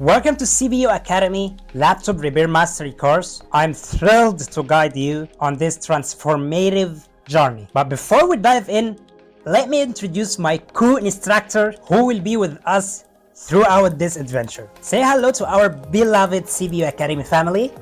Welcome to CPU Academy Laptop Repair Mastery course. I'm thrilled to guide you on this transformative journey. But before we dive in, let me introduce my co-instructor who will be with us throughout this adventure. Say hello to our beloved CPU Academy family.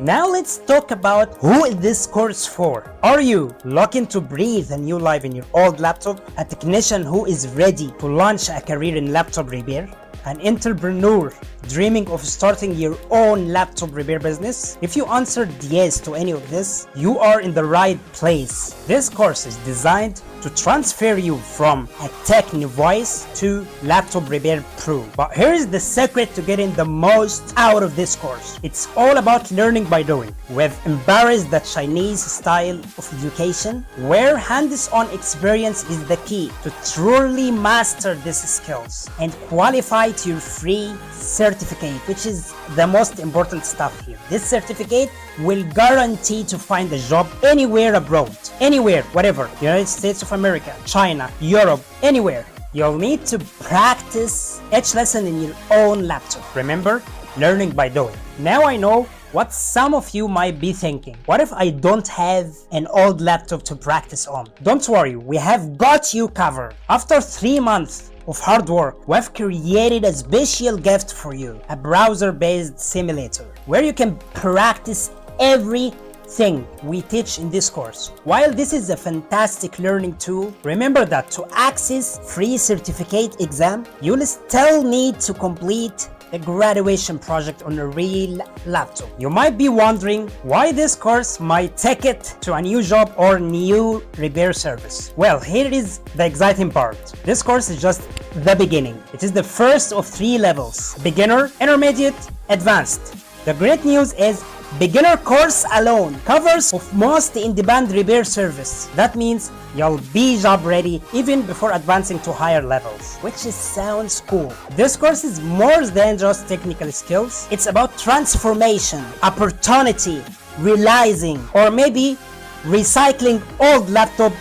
Now let's talk about who is this course for. Are you looking to breathe a new life in your old laptop? A technician who is ready to launch a career in laptop repair? An entrepreneur dreaming of starting your own laptop repair business? If you answered yes to any of this, you are in the right place. This course is designed to transfer you from a tech novice to laptop repair pro. But here is the secret to getting the most out of this course. It's all about learning by doing. We've embraced the Chinese style of education, where hands-on experience is the key to truly master these skills and qualify to your free certificate, which is the most important stuff here. This certificate will guarantee to find a job anywhere abroad, anywhere, whatever, United States of America, China, Europe, anywhere. You'll need to practice each lesson in your own laptop. Remember, learning by doing. Now I know what some of you might be thinking. What if I don't have an old laptop to practice on? Don't worry, we have got you covered. After 3 months of hard work, we've created a special gift for you, a browser-based simulator where you can practice everything we teach in this course. While this is a fantastic learning tool, remember that to access free certificate exam, you'll still need to complete a graduation project on a real laptop. You might be wondering why this course might take it to a new job or new repair service. Well, here is the exciting part. This course is just the beginning. It is the first of 3 levels: beginner, intermediate, advanced. The great news is beginner course alone covers of most in-demand repair service. That means you'll be job ready even before advancing to higher levels, which sounds cool. This course is more than just technical skills. It's about transformation, opportunity, realizing, or maybe recycling old laptop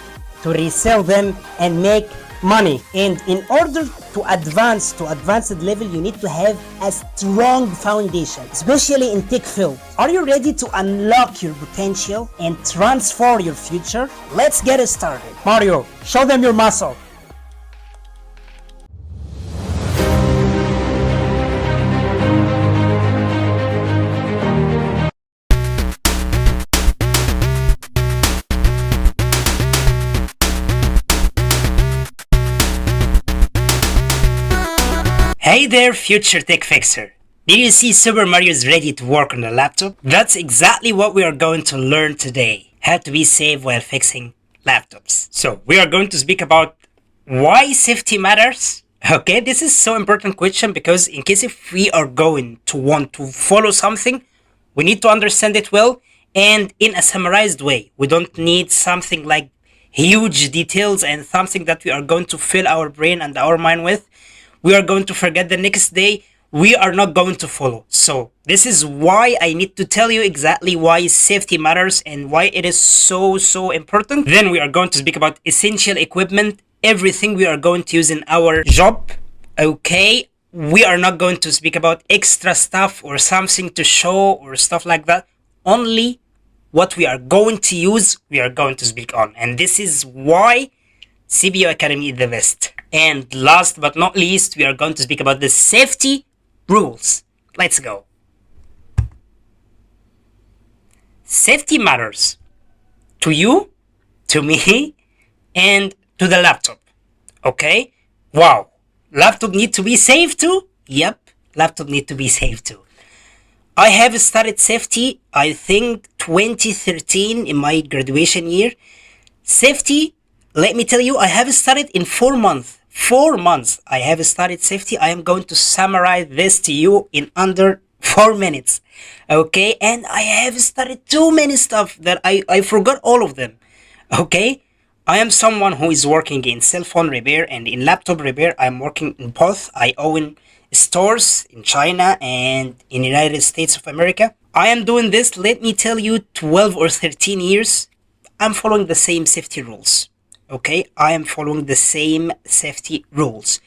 to resell them and make money. And in order to advance to advanced level, you need to have a strong foundation, especially in tech field. Are you ready to unlock your potential and transform your future? Let's get it started. Mario, show them your muscle. Hey there, future tech fixer. Did you see Super Mario is ready to work on a laptop? That's exactly what we are going to learn today. How to be safe while fixing laptops. So we are going to speak about why safety matters. Okay, this is so important question because in case if we are going to want to follow something, we need to understand it well and in a summarized way. We don't need something like huge details and something that we are going to fill our brain and our mind with. We are going to forget the next day. We are not going to follow. So this is why I need to tell you exactly why safety matters and why it is so important. Then we are going to speak about essential equipment, everything we are going to use in our job. Okay, we are not going to speak about extra stuff or something to show or stuff like that. Only what we are going to use, we are going to speak on. And this is why CPU Academy is the best. And last but not least, we are going to speak about the safety rules. Let's go. Safety matters to you, to me, and to the laptop. Okay? Wow. Laptop need to be safe too? Yep, laptop need to be safe too. I have started safety, I think 2013 in my graduation year. Safety, let me tell you, I have started in 4 months. 4 months I have started safety. I am going to summarize this to you in under 4 minutes. Okay, and I have started too many stuff that I forgot all of them. Okay, I am someone who is working in cell phone repair and in laptop repair. I'm working in both. I own stores in China and in United States of America. I am doing this, let me tell you, 12 or 13 years. I'm following the same safety rules. Okay, I am following the same safety rules,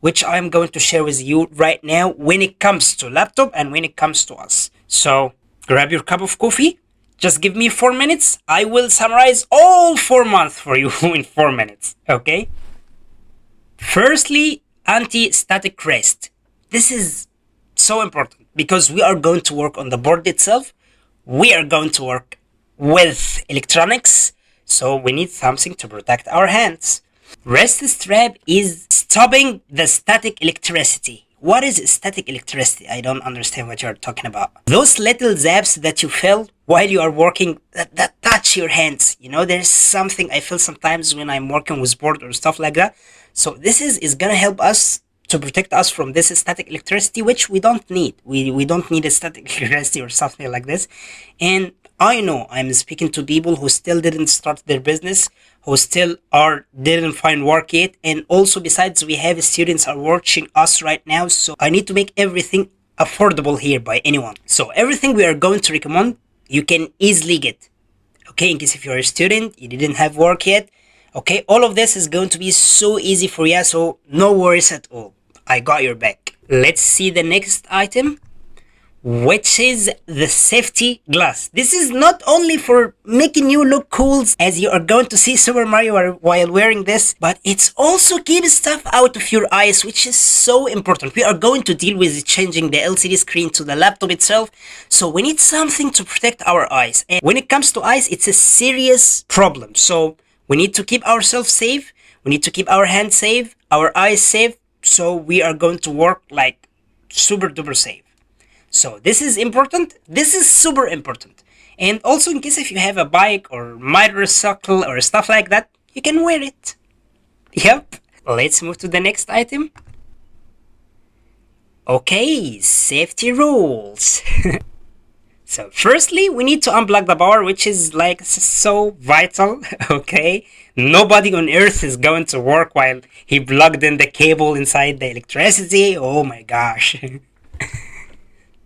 which I'm going to share with you right now when it comes to laptop and when it comes to us. So grab your cup of coffee. Just give me 4 minutes. I will summarize all 4 months for you in 4 minutes. Okay. Firstly, anti-static rest. This is so important because we are going to work on the board itself. We are going to work with electronics, so we need something to protect our hands. Rest strap is stopping the static electricity. What is static electricity? I don't understand what you're talking about. Those little zaps that you feel while you are working that touch your hands. You know, there's something I feel sometimes when I'm working with board or stuff like that. So this is gonna help us to protect us from this static electricity, which we don't need. We don't need a static electricity or something like this. And I know I'm speaking to people who still didn't start their business, who still didn't find work yet, and also besides we have students are watching us right now, so I need to make everything affordable here by anyone. So everything we are going to recommend you can easily get. Okay, in case if you're a student, you didn't have work yet, okay, all of this is going to be so easy for you, so no worries at all. I got your back. Let's see the next item, which is the safety glass. This is not only for making you look cool as you are going to see Super Mario while wearing this, but it's also keeps stuff out of your eyes, which is so important. We are going to deal with changing the LCD screen to the laptop itself, so we need something to protect our eyes. And when it comes to eyes, it's a serious problem. So we need to keep ourselves safe, we need to keep our hands safe, our eyes safe, so we are going to work like super duper safe. So this is important. This is super important. And also in case if you have a bike or motorcycle or stuff like that, you can wear it. Yep. Let's move to the next item. Okay, safety rules. So firstly, we need to unplug the power, which is like so vital, okay? Nobody on earth is going to work while he plugged in the cable inside the electricity. Oh my gosh.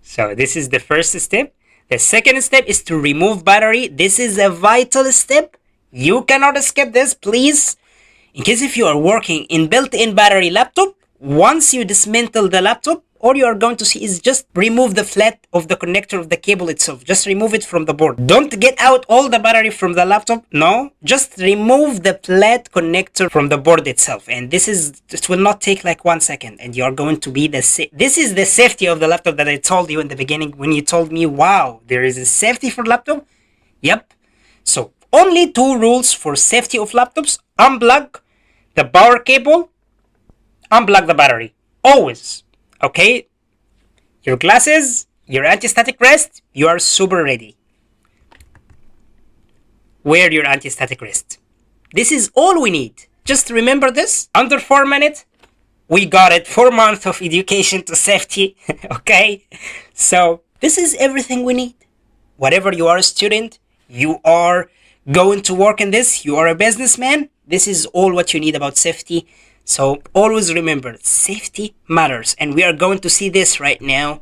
So this is the first step. The second step is to remove battery. This is a vital step. You cannot skip this, please. In case if you are working in built-in battery laptop, once you dismantle the laptop, all you are going to see is just remove the flat of the connector of the cable itself. Just remove it from the board. Don't get out all the battery from the laptop. No, just remove the flat connector from the board itself. And it will not take like 1 second. And you are going to be this is the safety of the laptop that I told you in the beginning when you told me, wow, there is a safety for laptop. Yep. So only 2 rules for safety of laptops. Unplug the power cable. Unplug the battery. Always. Okay, your glasses, your anti-static rest, you are super ready. Wear your anti-static rest. This is all we need. Just remember this. Under 4 minutes, we got it. 4 months of education to safety. Okay, so this is everything we need. Whatever you are a student, you are going to work in this, you are a businessman, this is all what you need about safety. So always remember, safety matters. And we are going to see this right now.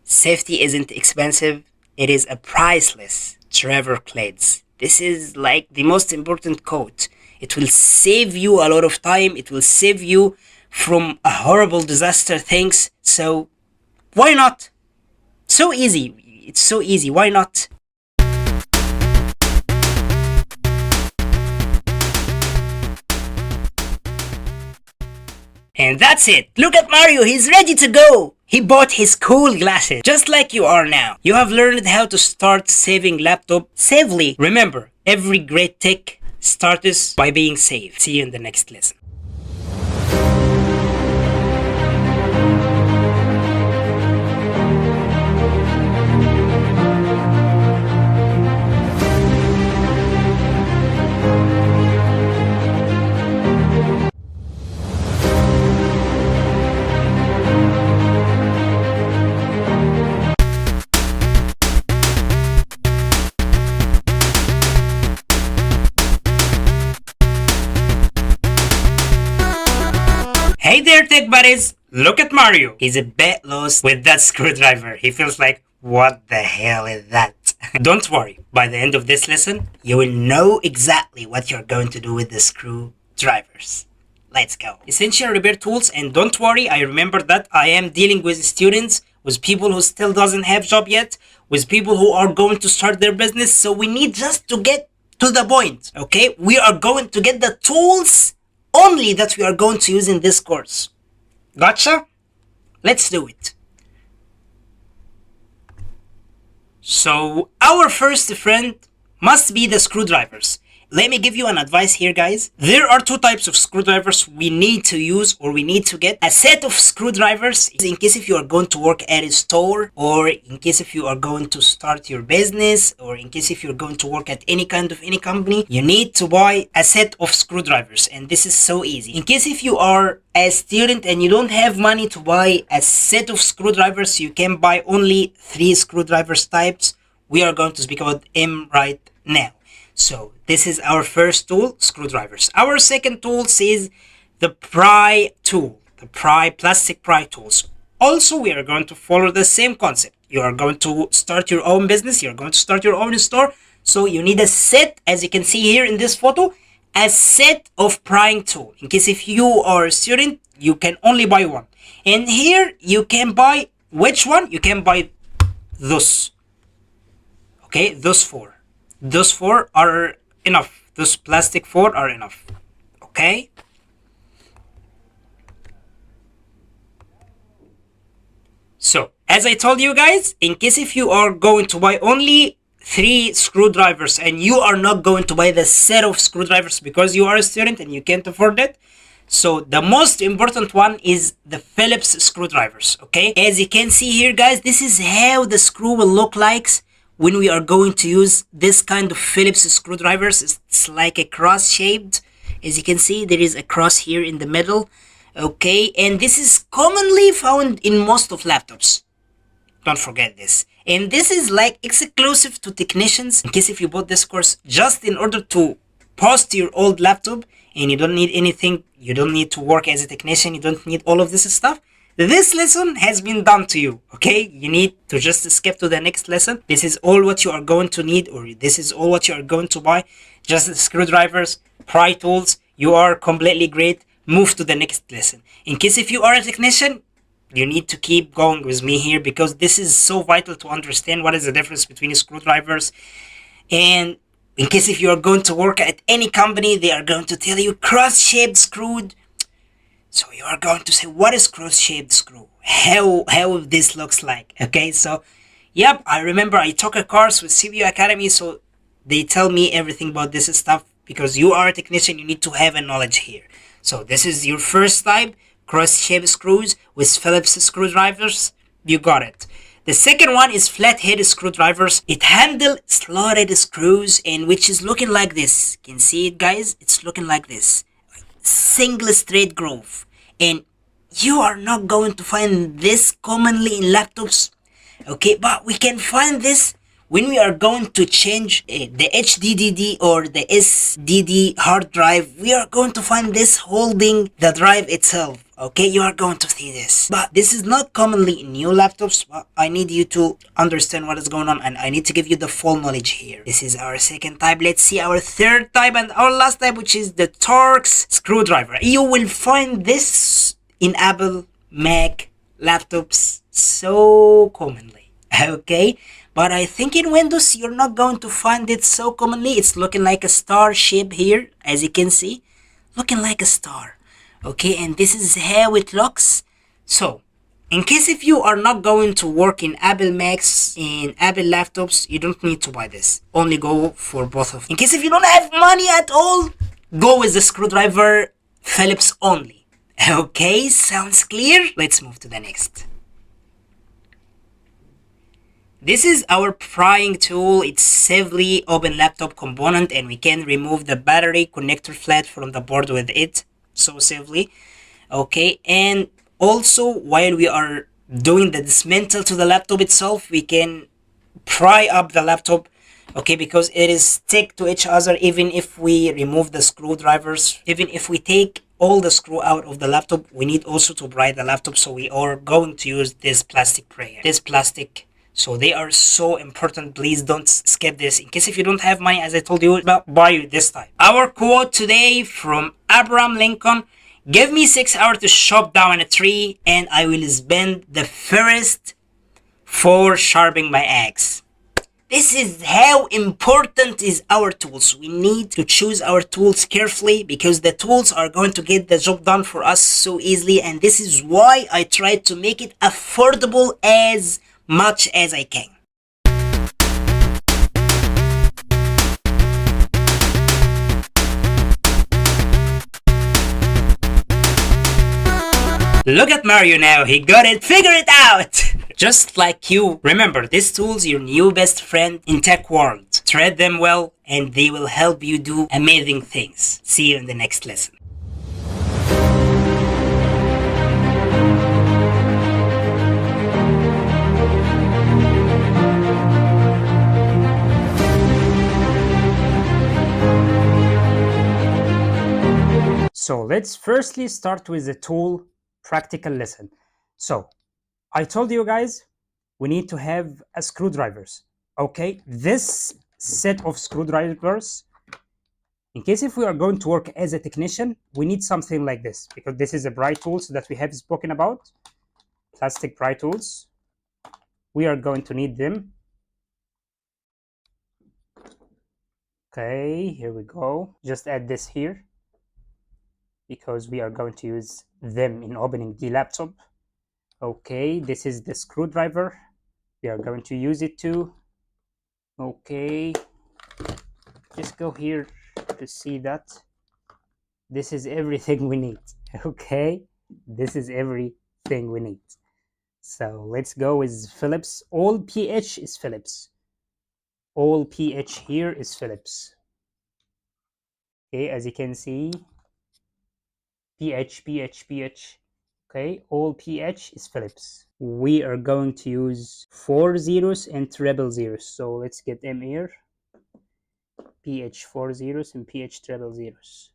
Safety isn't expensive. It is a priceless Trevor Clades. This is like the most important quote. It will save you a lot of time. It will save you from a horrible disaster things. So why not? So easy. It's so easy. Why not? And that's it. Look at Mario, he's ready to go. He bought his cool glasses, just like you are now. You have learned how to start saving laptop safely. Remember, every great tech starts by being safe. See you in the next lesson. Hey there, tech buddies! Look at Mario. He's a bit lost with that screwdriver. He feels like, what the hell is that? Don't worry, by the end of this lesson, you will know exactly what you're going to do with the screwdrivers. Let's go. Essential repair tools, and don't worry, I remember that I am dealing with students, with people who still doesn't have job yet, with people who are going to start their business, so we need just to get to the point, okay? We are going to get the tools only that we are going to use in this course. Gotcha? Let's do it. So our first friend must be the screwdrivers. Let me give you an advice here, guys. There are two types of screwdrivers we need to use, or we need to get a set of screwdrivers in case if you are going to work at a store, or in case if you are going to start your business, or in case if you're going to work at any company, you need to buy a set of screwdrivers, and this is so easy. In case if you are a student and you don't have money to buy a set of screwdrivers, you can buy only 3 screwdrivers types. We are going to speak about them right now. So this is our first tool, screwdrivers. Our second tool is the pry tool, the plastic pry tools. Also, we are going to follow the same concept. You are going to start your own business, you're going to start your own store. So you need a set, as you can see here in this photo, a set of prying tool. In case if you are a student, you can only buy one. And here you can buy which one? You can buy those. Okay, those 4. Those 4 are enough. Those plastic 4 are enough. Okay? So, as I told you guys, in case if you are going to buy only 3 screwdrivers and you are not going to buy the set of screwdrivers because you are a student and you can't afford it, so the most important one is the Phillips screwdrivers. Okay? As you can see here, guys, this is how the screw will look like when we are going to use this kind of Phillips screwdrivers. It's like a cross shaped. As you can see, there is a cross here in the middle. Okay, and this is commonly found in most of laptops. Don't forget this. And this is like exclusive to technicians. In case if you bought this course just in order to post your old laptop and you don't need anything, you don't need to work as a technician, you don't need all of this stuff, this lesson has been done to you, okay? You need to just skip to the next lesson. This is all what you are going to need, or this is all what you are going to buy. Just the screwdrivers, pry tools. You are completely great. Move to the next lesson. In case if you are a technician, you need to keep going with me here because this is so vital to understand what is the difference between screwdrivers. And in case if you are going to work at any company, they are going to tell you cross-shaped screwed. So you are going to say, what is cross-shaped screw? How this looks like? Okay, so yep, I remember I took a course with CBU Academy, so they tell me everything about this stuff because you are a technician, you need to have a knowledge here. So this is your first type, cross-shaped screws with Phillips screwdrivers. You got it. The second one is flathead screwdrivers. It handles slotted screws and which is looking like this. Can you see it, guys? It's looking like this. Single straight groove, and you are not going to find this commonly in laptops, okay? But we can find this when we are going to change the HDD or the SSD hard drive. We are going to find this holding the drive itself, okay? You are going to see this, but this is not commonly in new laptops. But I need you to understand what is going on, and I need to give you the full knowledge here. This is our second type. Let's see our third type and our last type, which is the Torx screwdriver. You will find this in Apple, Mac, laptops so commonly, okay? But I think in Windows, you're not going to find it so commonly. It's looking like a star shape here, as you can see. Looking like a star. Okay, and this is how it looks. So, in case if you are not going to work in Apple Macs, in Apple laptops, you don't need to buy this. Only go for both of them. In case if you don't have money at all, go with the screwdriver Phillips only. Okay, sounds clear? Let's move to the next. This is our prying tool. It's safely open laptop component and we can remove the battery connector flat from the board with it so safely. Okay, and also while we are doing the dismantle to the laptop itself, we can pry up the laptop, okay, because it is stick to each other. Even if we remove the screwdrivers, even if we take all the screw out of the laptop, we need also to pry the laptop. So we are going to use this plastic prayer, this plastic So they are so important. Please don't skip this. In case if you don't have money, as I told you, buy this type. Our quote today from Abraham Lincoln: give me 6 hours to chop down a tree, and I will spend the first 4 sharpening my axe. This is how important is our tools. We need to choose our tools carefully because the tools are going to get the job done for us so easily, and this is why I try to make it affordable as much as I can. Look at Mario now, he got it, figure it out! Just like you, remember, this tool's your new best friend in tech world. Treat them well and they will help you do amazing things. See you in the next lesson. So let's firstly start with the tool practical lesson. So I told you guys we need to have a screwdrivers. Okay, this set of screwdrivers, in case if we are going to work as a technician, we need something like this, because this is a pry tools that we have spoken about, plastic pry tools. We are going to need them. Okay, here we go. Just add this here because we are going to use them in opening the laptop. Okay, this is the screwdriver. We are going to use it too. Okay, just go here to see that. This is everything we need. Okay, this is everything we need. So let's go with Phillips. All pH is Phillips. All pH here is Phillips. Okay, as you can see, pH. Okay, all pH is Phillips. We are going to use 4 zeros and triple zeros. So let's get them here. pH 4 zeros and pH triple zeros.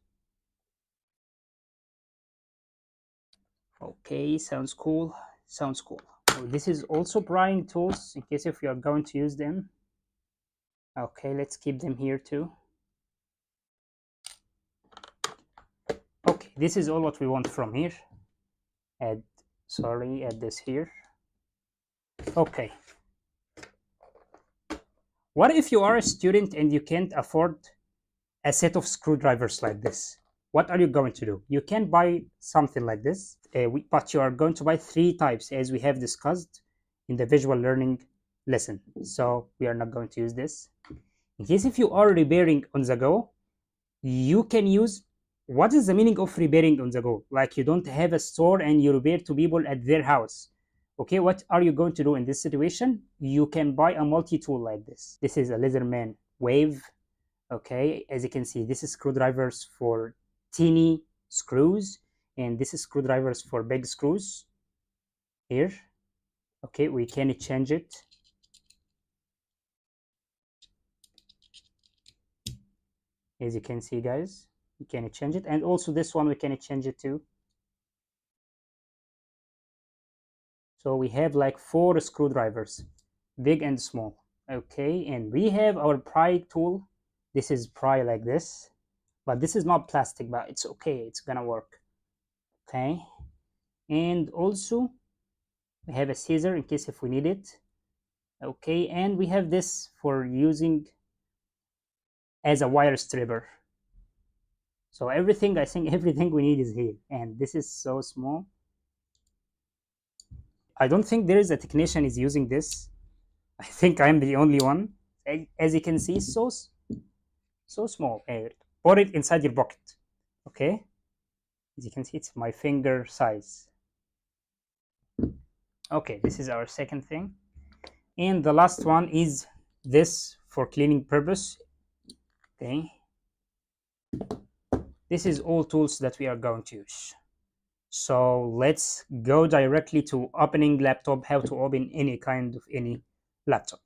Okay, sounds cool. Sounds cool. So this is also prying tools in case if you are going to use them. Okay, let's keep them here too. Okay, this is all what we want from here. Add this here. Okay, what if you are a student and you can't afford a set of screwdrivers like this? What are you going to do? You can buy something like this, but you are going to buy 3 types as we have discussed in the visual learning lesson. So we are not going to use this. In case if you are repairing on the go, you can use, what is the meaning of repairing on the go? Like you don't have a store and you repair to people at their house. Okay, what are you going to do in this situation? You can buy a multi-tool like this. This is a Leatherman Wave. Okay, as you can see, this is screwdrivers for teeny screws, and this is screwdrivers for big screws here. Okay, we can change it. As you can see, guys, we can change it, and also this one we can change it too. So we have like 4 screwdrivers, big and small. Okay, and we have our pry tool. This is pry like this, but this is not plastic, but it's okay, it's gonna work. Okay, and also we have a scissor in case if we need it. Okay, and we have this for using as a wire stripper. So everything, I think everything we need is here, and this is so small. I don't think there is a technician is using this. I think I'm the only one. As you can see, so small. Put it inside your pocket. Okay, as you can see, it's my finger size. Okay, this is our second thing, and the last one is this for cleaning purpose. Okay, this is all tools that we are going to use. So let's go directly to opening laptop, how to open any kind of any laptop.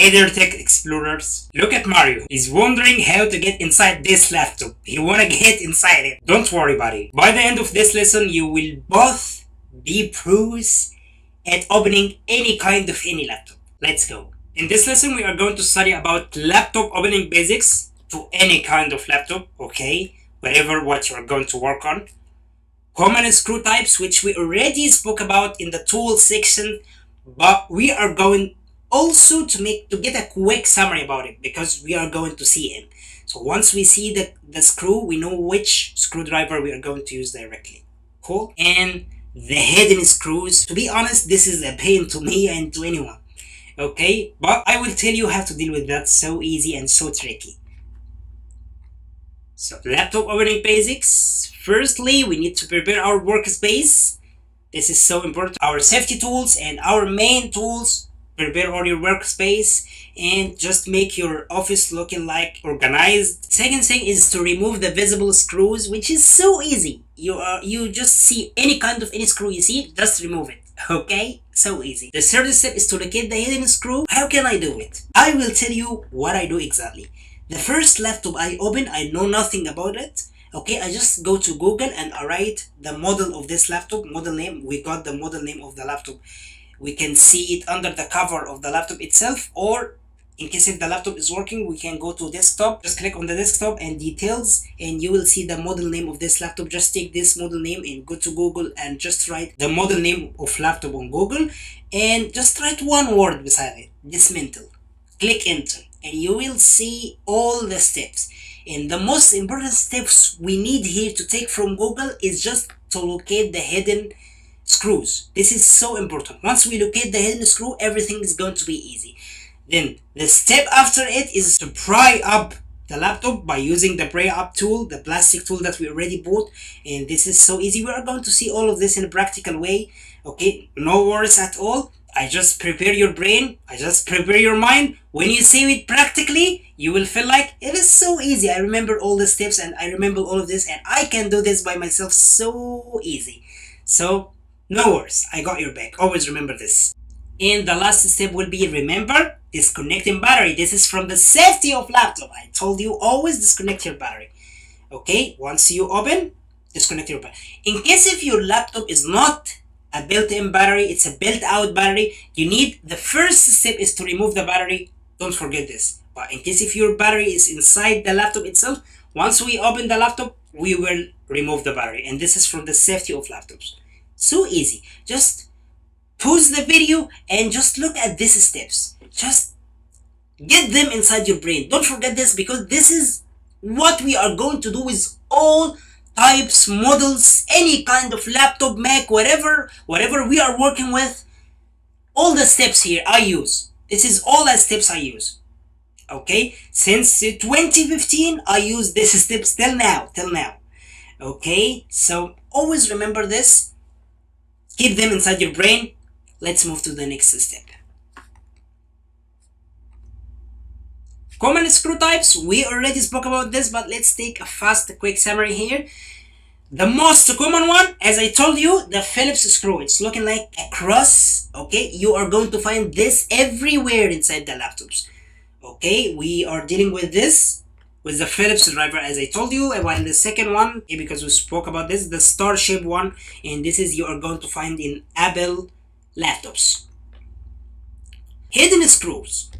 Hey there tech explorers, look at Mario. He's wondering how to get inside this laptop. He wanna get inside it. Don't worry buddy. By the end of this lesson you will both be pros at opening any kind of any laptop. Let's go. In this lesson we are going to study about laptop opening basics to any kind of laptop, okay? Whatever what you are going to work on. Common screw types, which we already spoke about in the tools section, but we are going also to get a quick summary about it because we are going to see him. So once we see the screw, we know which screwdriver we are going to use directly. Cool? And the hidden screws, to be honest, this is a pain to me and to anyone. Okay? But I will tell you how to deal with that so easy and so tricky. So laptop opening basics. Firstly, we need to prepare our workspace. This is so important. Our safety tools and our main tools. Prepare all your workspace and just make your office looking like organized. Second thing is to remove the visible screws, which is so easy. You just see any kind of any screw you see, just remove it. Okay, so easy. The third step is to locate the hidden screw. How can I do it? I will tell you what I do exactly. The first laptop I open, I know nothing about it. Okay, I just go to Google and I write the model of this laptop, model name. We got the model name of the laptop. We can see it under the cover of the laptop itself, or in case if the laptop is working, we can go to desktop, just click on the desktop and details, and you will see the model name of this laptop. Just take this model name and go to Google and just write the model name of laptop on Google and just write one word beside it, dismantle. Click enter and you will see all the steps. And the most important steps we need here to take from Google is just to locate the hidden screws. This is so important. Once we locate the hidden screw, everything is going to be easy. Then the step after it is to pry up the laptop by using the pry up tool, the plastic tool that we already bought. And this is so easy. We are going to see all of this in a practical way. Okay, no worries at all. I just prepare your brain, I just prepare your mind. When you see it practically, you will feel like it is so easy. I remember all the steps and I remember all of this and I can do this by myself so easy. So no worries, I got your back. Always remember this. And the last step will be, remember, disconnecting battery. This is from the safety of laptop. I told you always disconnect your battery. Okay, once you open, disconnect your battery. In case if your laptop is not a built-in battery, it's a built-out battery, you need, the first step is to remove the battery. Don't forget this. But in case if your battery is inside the laptop itself, once we open the laptop, we will remove the battery. And this is from the safety of laptops. So easy. Just pause the video and just look at these steps. Just get them inside your brain. Don't forget this because this is what we are going to do with all types, models, any kind of laptop, Mac, whatever we are working with. All the steps here I use. This is all the steps I use. Okay, since 2015 I use these steps till now. Okay, so always remember this. Keep them inside your brain. Let's move to the next step. Common screw types, we already spoke about this, but let's take a quick summary here. The most common one, as I told you, the Phillips screw. It's looking like a cross. Okay, you are going to find this everywhere inside the laptops. Okay, we are dealing with this with the Phillips driver, as I told you. While the second one, because we spoke about this, the star shape one, and this is you are going to find in Apple laptops. Hidden screws.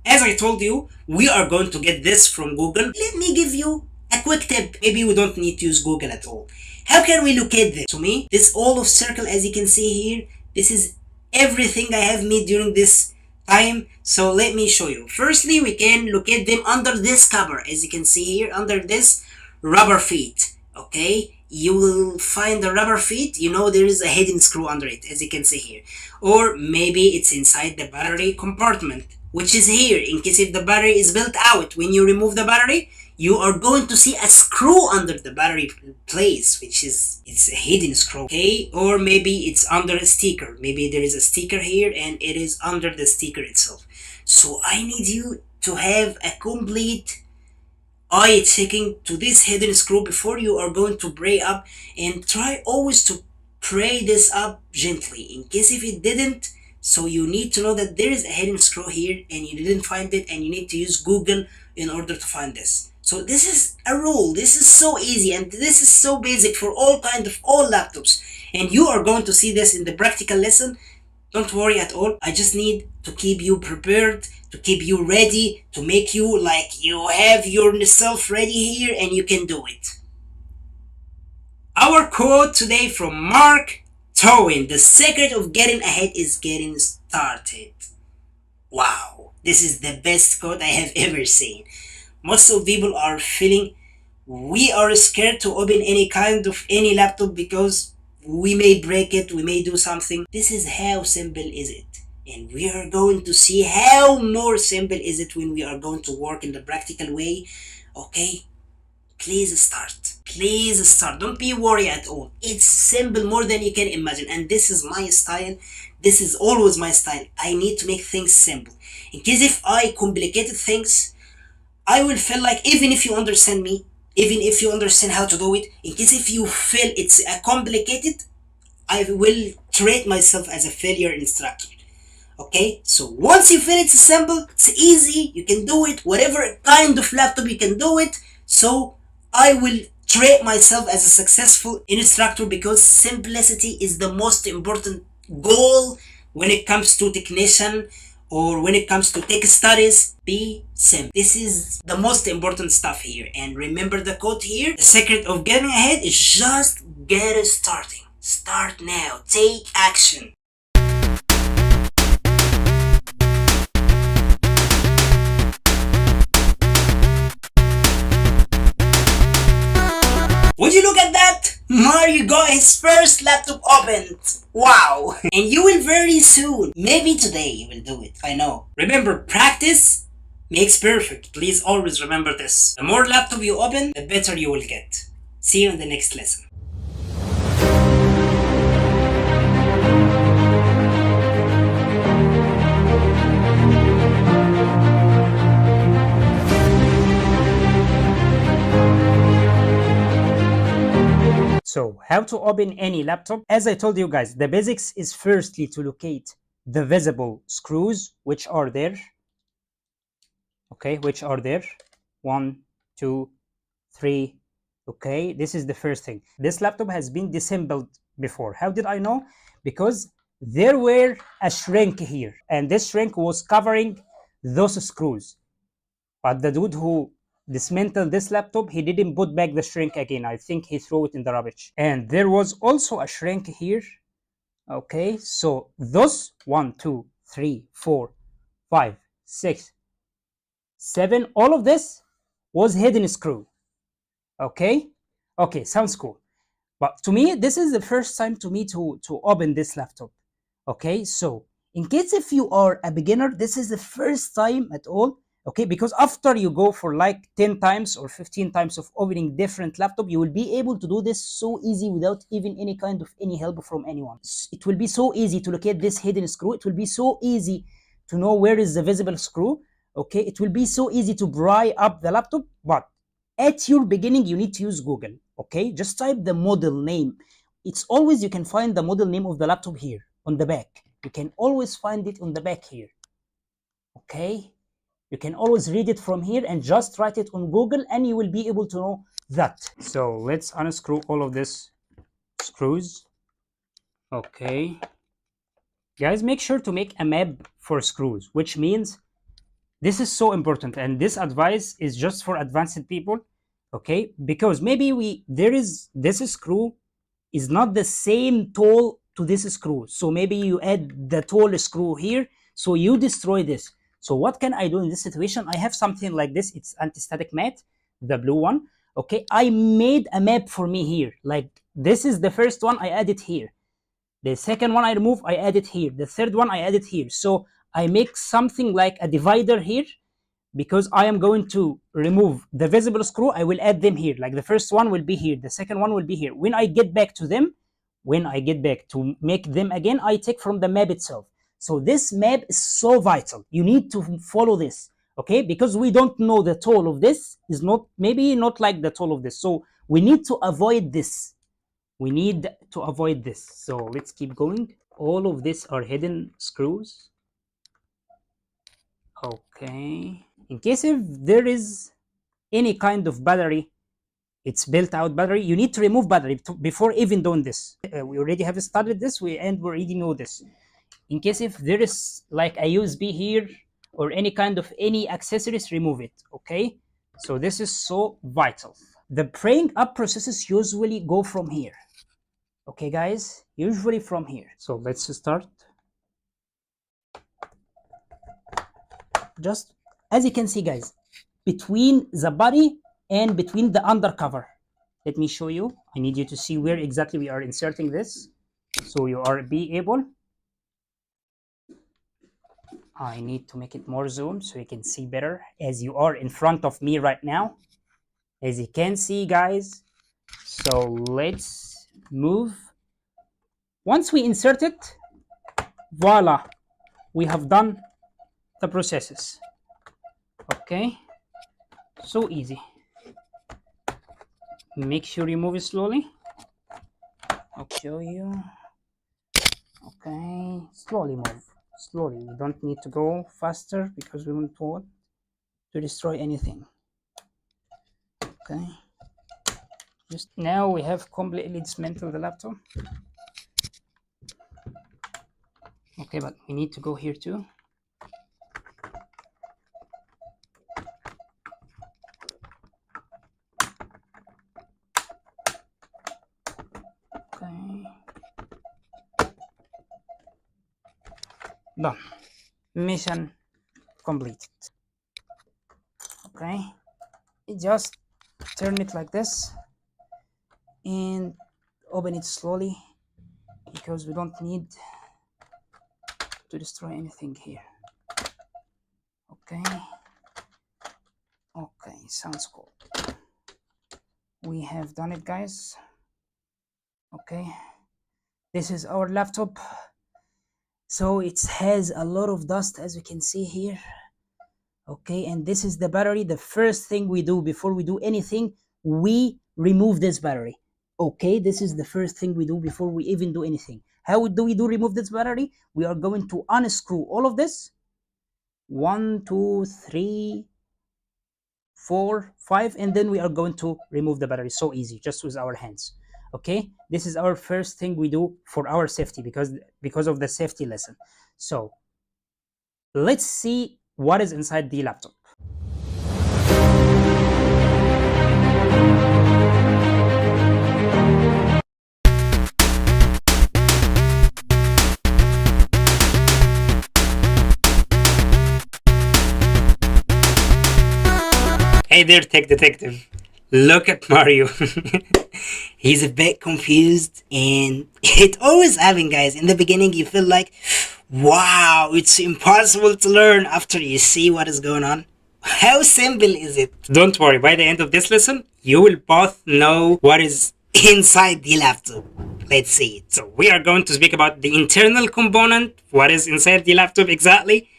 As I told you, we are going to get this from Google. Let me give you a quick tip. Maybe we don't need to use Google at all. How can we locate this? To me, this all of circle, as you can see here, this is everything I have made during this time. So let me show you. Firstly, we can locate them under this cover, as you can see here, under this rubber feet. Okay, you will find the rubber feet. You know there is a hidden screw under it, as you can see here. Or maybe it's inside the battery compartment, which is here. In case if the battery is built out, when you remove the battery, you are going to see a screw under the battery place, which is, it's a hidden screw. Okay, or maybe it's under a sticker. Maybe there is a sticker here and it is under the sticker itself. So I need you to have a complete eye checking to this hidden screw before you are going to pray up, and try always to pray this up gently. In case if it didn't So you need to know that there is a hidden screw here and you didn't find it, and you need to use Google in order to find this. So this is a rule. This is so easy and this is so basic for all laptops. And you are going to see this in the practical lesson. Don't worry at all. I just need to keep you prepared, to keep you ready, to make you like you have yourself ready here and you can do it. Our quote today from Mark Twain: the secret of getting ahead is getting started. Wow, this is the best quote I have ever seen. Most of people are feeling we are scared to open any laptop because we may break it, we may do something. This is how simple is it. And we are going to see how more simple is it when we are going to work in the practical way. Okay? Please start. Please start. Don't be worried at all. It's simple more than you can imagine. And this is my style. This is always my style. I need to make things simple. In case if I complicated things, I will feel like even if you understand me, even if you understand how to do it, in case if you feel it's complicated, I will treat myself as a failure instructor. Okay, so once you feel it's simple, it's easy, you can do it, whatever kind of laptop you can do it. So I will treat myself as a successful instructor because simplicity is the most important goal when it comes to technician or when it comes to tech studies. Be simple. This is the most important stuff here. And remember the quote here: the secret of getting ahead is just get starting. Start now. Take action. Would you look at that? Mario got his first laptop opened. Wow. And you will very soon. Maybe today you will do it. I know. Remember, practice makes perfect. Please always remember this. The more laptop you open, the better you will get. See you in the next lesson. So how to open any laptop? As I told you guys, the basics is firstly to locate the visible screws, which are there. Okay, which are there. 1, 2, 3. Okay, this is the first thing. This laptop has been disassembled before. How did I know? Because there were a shrink here, and this shrink was covering those screws. But the dude who dismantled this laptop, he didn't put back the shrink again. I think he threw it in the rubbish. And there was also a shrink here. Okay, so those 1, 2, 3, 4, 5, 6, 7, all of this was hidden screw. Okay, okay, sounds cool. But to me, this is the first time to me to open this laptop. Okay, so in case if you are a beginner, this is the first time at all. Okay, because after you go for like 10 times or 15 times of opening different laptop, you will be able to do this so easy without even any kind of any help from anyone. It will be so easy to locate this hidden screw. It will be so easy to know where is the visible screw. Okay, it will be so easy to pry up the laptop. But at your beginning, you need to use Google. Okay, just type the model name. It's always, you can find the model name of the laptop here on the back. You can always find it on the back here. Okay, you can always read it from here and just write it on Google and you will be able to know that. So let's unscrew all of this screws. Okay, guys, make sure to make a map for screws, which means this is so important, and this advice is just for advanced people. Okay, because maybe there is this screw is not the same tool to this screw, so maybe you add the tool screw here, so you destroy this. So what can I do in this situation? I have something like this. It's anti-static mat, the blue one. Okay, I made a map for me here. Like this is the first one, I added here. The second one I remove, I added here. The third one I added here. So I make something like a divider here, because I am going to remove the visible screw. I will add them here. Like the first one will be here, the second one will be here. When I get back to them, when I get back to make them again, I take from the map itself. So this map is so vital. You need to follow this, okay? Because we don't know the tool of this is not, maybe not like the tool of this. So we need to avoid this. We need to avoid this. So let's keep going. all of these are hidden screws. Okay, in case if there is any kind of battery, it's built out battery, you need to remove battery before even doing this. We already have studied this, and we already know this. In case if there is like a USB here or any kind of any accessories, remove it. Okay, so this is so vital. The praying up processes usually go from here. Okay guys, usually from here. So let's start. Just as you can see guys, between the body and between the undercover, let me show you. I need you to see where exactly we are inserting this, so you are be able. I need to make it more zoom so you can see better, as you are in front of me right now, as you can see guys. So let's move. Once we insert it, voila, we have done the processes. Okay, so easy. Make sure you move it slowly. I'll show you. Okay, slowly move, slowly. You don't need to go faster because we don't want to destroy anything. Okay, just now we have completely dismantled the laptop. Okay, but we need to go here too. Okay, done. Mission completed. Okay, just turn it like this and open it slowly because we don't need to destroy anything here. Okay, okay, sounds cool. We have done it guys. Okay, this is our laptop. So it has a lot of dust, as you can see here. Okay, and this is the battery. The first thing we do before we do anything, we remove this battery. Okay, this is the first thing we do before we even do anything. How do we remove this battery? We are going to unscrew all of this. 1, 2, 3, 4, 5, and then we are going to remove the battery. So easy, just with our hands. Okay, this is our first thing we do for our safety, because of the safety lesson. So let's see what is inside the laptop. Hey there, tech detective. Look at Mario. He's a bit confused, and it always happens, guys. In the beginning, you feel like, wow, it's impossible to learn after you see what is going on. How simple is it? Don't worry, by the end of this lesson, you will both know what is inside the laptop. Let's see it. So we are going to speak about the internal component, what is inside the laptop exactly,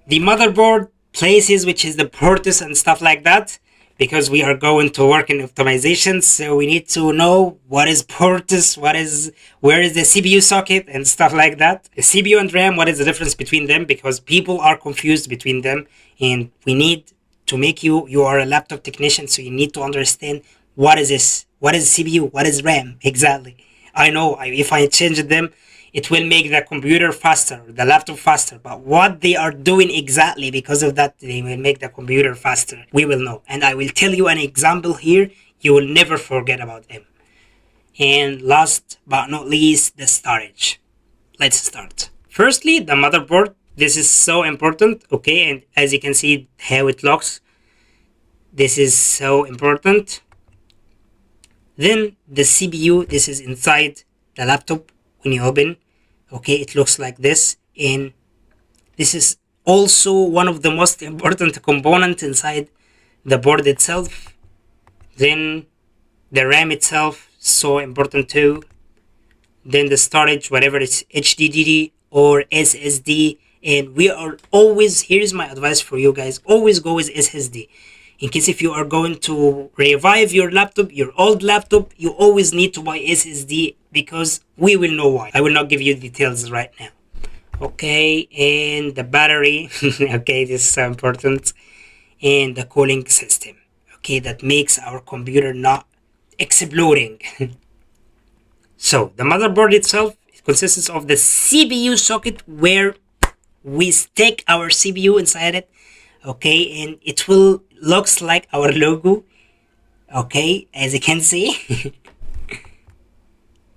the motherboard, places which is the ports and stuff like that, because we are going to work in optimization, so we need to know what is ports, where is the CPU socket and stuff like that. The CPU and RAM, what is the difference between them, because people are confused between them, and we need to make you are a laptop technician, so you need to understand what is this, what is CPU, what is RAM exactly. I know if I change them, it will make the computer faster, the laptop faster, but what they are doing exactly, because of that they will make the computer faster, we will know. And I will tell you an example here, you will never forget about them. And last but not least, the storage. Let's start. Firstly, the motherboard. This is so important, okay, and as you can see how it looks, this is so important. Then the CPU, this is inside the laptop. When you open, okay, it looks like this, and this is also one of the most important components inside the board itself. Then the RAM itself, so important too. Then the storage, whatever it's HDD or SSD, and we are always, here's my advice for you guys, always go with SSD. In case if you are going to revive your laptop, your old laptop, you always need to buy SSD, because we will know why. I will not give you details right now. Okay, and the battery, okay, this is so important, and the cooling system, okay, that makes our computer not exploding. So the motherboard itself consists of the CPU socket where we stick our CPU inside it, okay, and it will looks like our logo, okay, as you can see.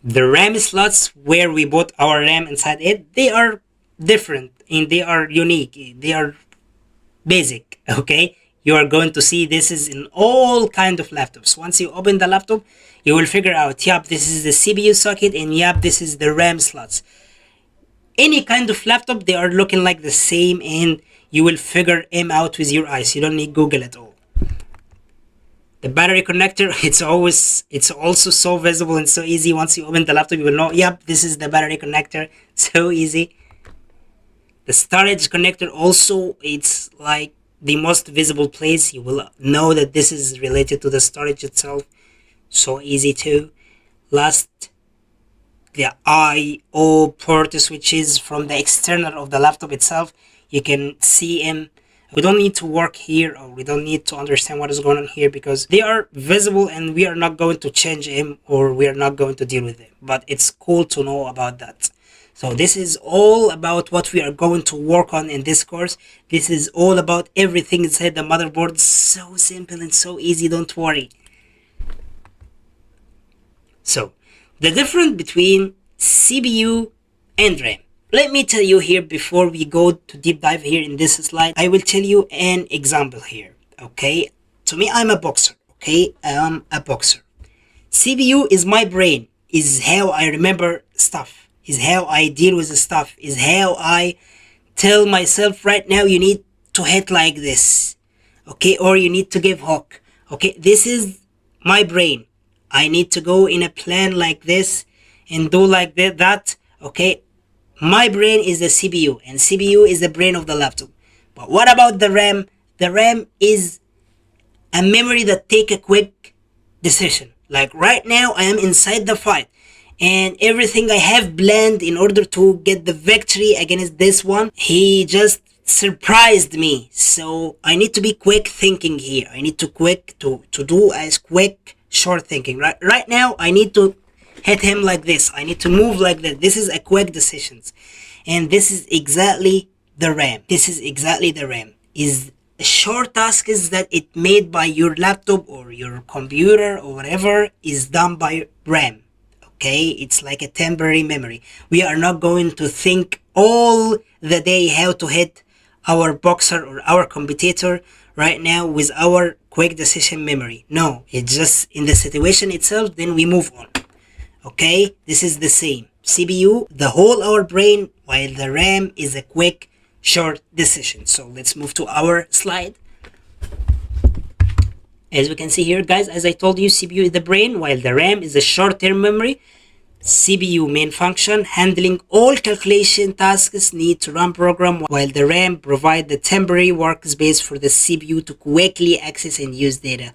The RAM slots where we put our RAM inside it, they are different and they are unique, they are basic, okay. You are going to see this is in all kind of laptops. Once you open the laptop, you will figure out, yep, this is the CPU socket, and yep, this is the RAM slots. Any kind of laptop, they are looking like the same, and you will figure them out with your eyes. You don't need Google at all. The battery connector, it's also so visible and so easy. Once you open the laptop, you will know, yep, this is the battery connector. So easy. The storage connector also, it's like the most visible place. You will know that this is related to the storage itself. So easy too. Last, the I/O port switches from the external of the laptop itself. You can see them. We don't need to work here, or we don't need to understand what is going on here, because they are visible and we are not going to change them, or we are not going to deal with them. But it's cool to know about that. So this is all about what we are going to work on in this course. This is all about everything inside the motherboard. So simple and so easy, don't worry. So the difference between CPU and RAM. Let me tell you here before we go to deep dive here in this slide. I will tell you an example here, okay? To me, I'm a boxer, okay? I'm a boxer. CPU is my brain, is how I remember stuff, is how I deal with the stuff, is how I tell myself right now you need to hit like this, okay? Or you need to give hook, okay? This is my brain. I need to go in a plan like this and do like that, okay? My brain is the CPU, and CPU is the brain of the laptop. But what about the RAM? The RAM is a memory that take a quick decision. Like right now, I am inside the fight, and everything I have planned in order to get the victory against this one, he just surprised me. So I need to be quick thinking here. I need to do as quick short thinking. Right now, I need to hit him like this. I need to move like that. This is a quick decisions. And this is exactly the RAM. This is exactly the RAM. Is short tasks that it made by your laptop or your computer or whatever is done by RAM. Okay, it's like a temporary memory. We are not going to think all the day how to hit our boxer or our competitor right now with our quick decision memory. No, it's just in the situation itself, then we move on. Okay, this is the same. CPU, the whole our brain, while the RAM is a quick, short decision. So let's move to our slide. As we can see here, guys, as I told you, CPU is the brain, while the RAM is the short-term memory. CPU main function, handling all calculation tasks need to run program, while the RAM provide the temporary workspace for the CPU to quickly access and use data.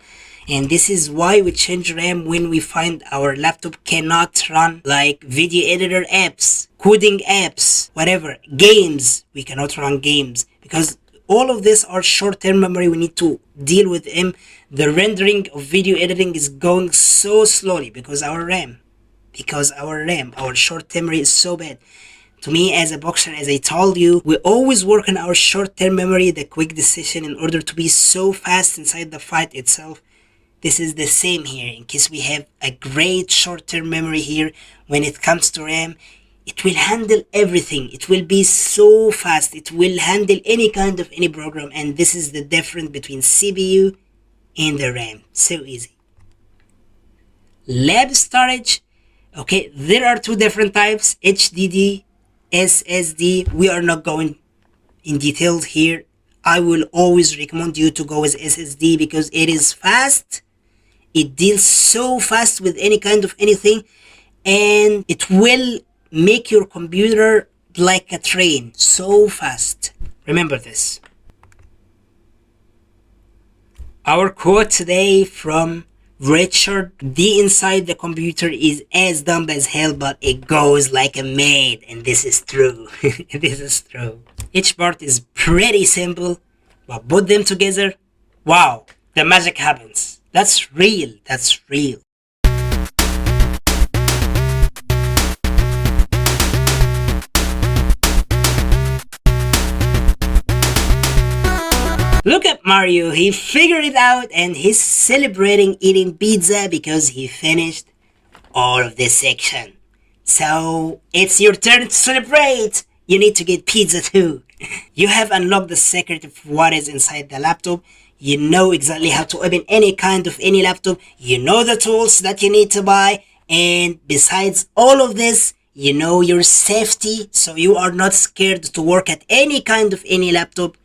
And this is why we change RAM when we find our laptop cannot run like video editor apps, coding apps, whatever, games. We cannot run games because all of this are short-term memory. We need to deal with them. The rendering of video editing is going so slowly because our RAM, our short-term memory is so bad. To me, as a boxer, as I told you, we always work on our short-term memory, the quick decision, in order to be so fast inside the fight itself. This is the same here. In case we have a great short-term memory here, when it comes to RAM, it will handle everything. It will be so fast. It will handle any kind of any program. And this is the difference between CPU and the RAM. So easy. Lab storage. Okay, there are two different types, HDD, SSD. We are not going in details here. I will always recommend you to go with SSD because it is fast. It deals so fast with any kind of anything, and it will make your computer like a train, so fast. Remember this. Our quote today from Richard, the inside the computer is as dumb as hell, but it goes like a maid, and this is true. This is true. Each part is pretty simple, but put them together, wow, the magic happens. That's real. That's real. Look at Mario, he figured it out and he's celebrating eating pizza because he finished all of this section. So it's your turn to celebrate. You need to get pizza too. You have unlocked the secret of what is inside the laptop. You know exactly how to open any kind of any laptop. You know the tools that you need to buy. And besides all of this, you know your safety. So you are not scared to work at any kind of any laptop.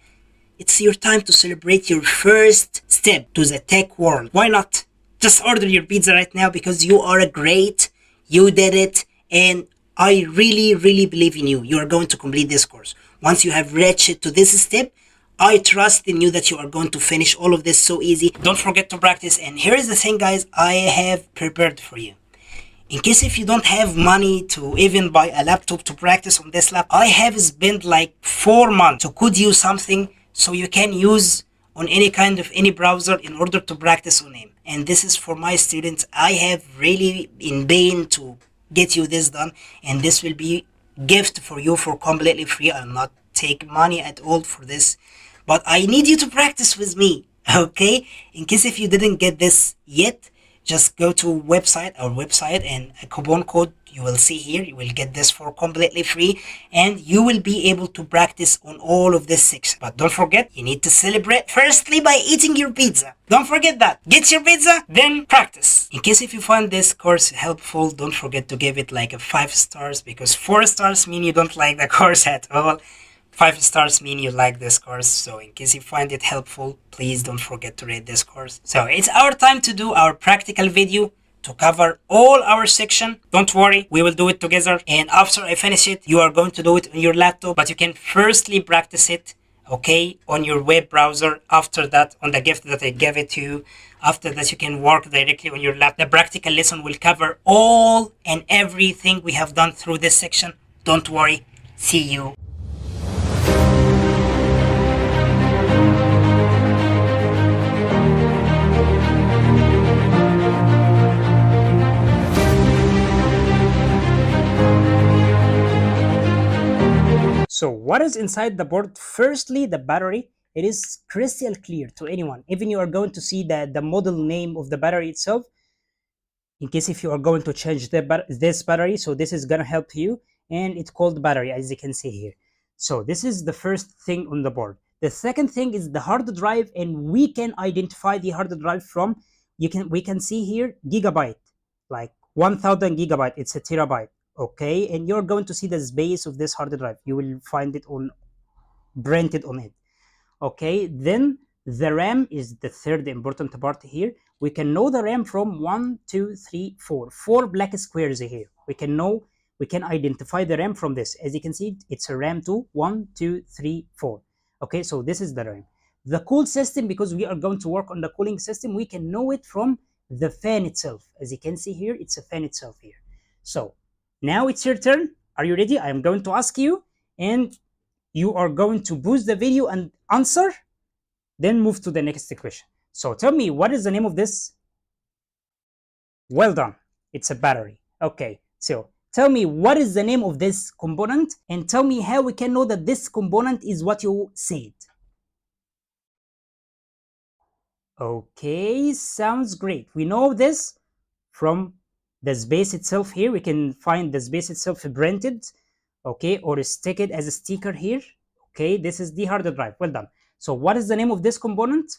It's your time to celebrate your first step to the tech world. Why not? Just order your pizza right now because you are great. You did it. And I really, really believe in you. You are going to complete this course. Once you have reached to this step, I trust in you that you are going to finish all of this so easy. Don't forget to practice. And here is the thing, guys, I have prepared for you. In case if you don't have money to even buy a laptop to practice on this laptop, I have spent like 4 months to code you something so you can use on any kind of any browser in order to practice on him. And this is for my students. I have really in vain to get you this done, and this will be gift for you for completely free. I'll not take money at all for this, but I need you to practice with me. Okay, in case if you didn't get this yet, just go to our website, and a coupon code you will see here. You will get this for completely free, and you will be able to practice on all of this section. But don't forget, you need to celebrate firstly by eating your pizza. Don't forget that. Get your pizza, then practice. In case if you find this course helpful, don't forget to give it like a 5 stars, because 4 stars mean you don't like the course at all. 5 stars mean you like this course. So in case you find it helpful, please don't forget to rate this course. So it's our time to do our practical video to cover all our section. Don't worry, we will do it together. And after I finish it, you are going to do it on your laptop, but you can firstly practice it, okay, on your web browser. After that, on the gift that I gave it to you. After that, you can work directly on your laptop. The practical lesson will cover all and everything we have done through this section. Don't worry. See you. So what is inside the board? Firstly, the battery. It is crystal clear to anyone. Even you are going to see the model name of the battery itself. In case if you are going to change this battery, so this is gonna help you. And it's called battery, as you can see here. So this is the first thing on the board. The second thing is the hard drive, and we can identify the hard drive from. We can see here gigabyte, like 1000 gigabyte. It's a terabyte. Okay, and you're going to see the space of this hard drive. You will find it on printed on it. Okay, then the RAM is the third important part here. We can know the RAM from 1 2 3 4 4 black squares here. We can identify the RAM from this. As you can see, it's a RAM 2 1 2 3 4. Okay, so this is the RAM. The cool system, because we are going to work on the cooling system, we can know it from the fan itself. As you can see here, it's a fan itself here. So now it's your turn. Are you ready? I am going to ask you, and you are going to pause the video and answer, then move to the next question. So tell me, what is the name of this? Well done. It's a battery. Okay, so tell me, what is the name of this component, and tell me how we can know that this component is what you said. Okay, sounds great. We know this from the space itself here. We can find the space itself printed, okay, or stick it as a sticker here. Okay, this is the hard drive. Well done. So what is the name of this component?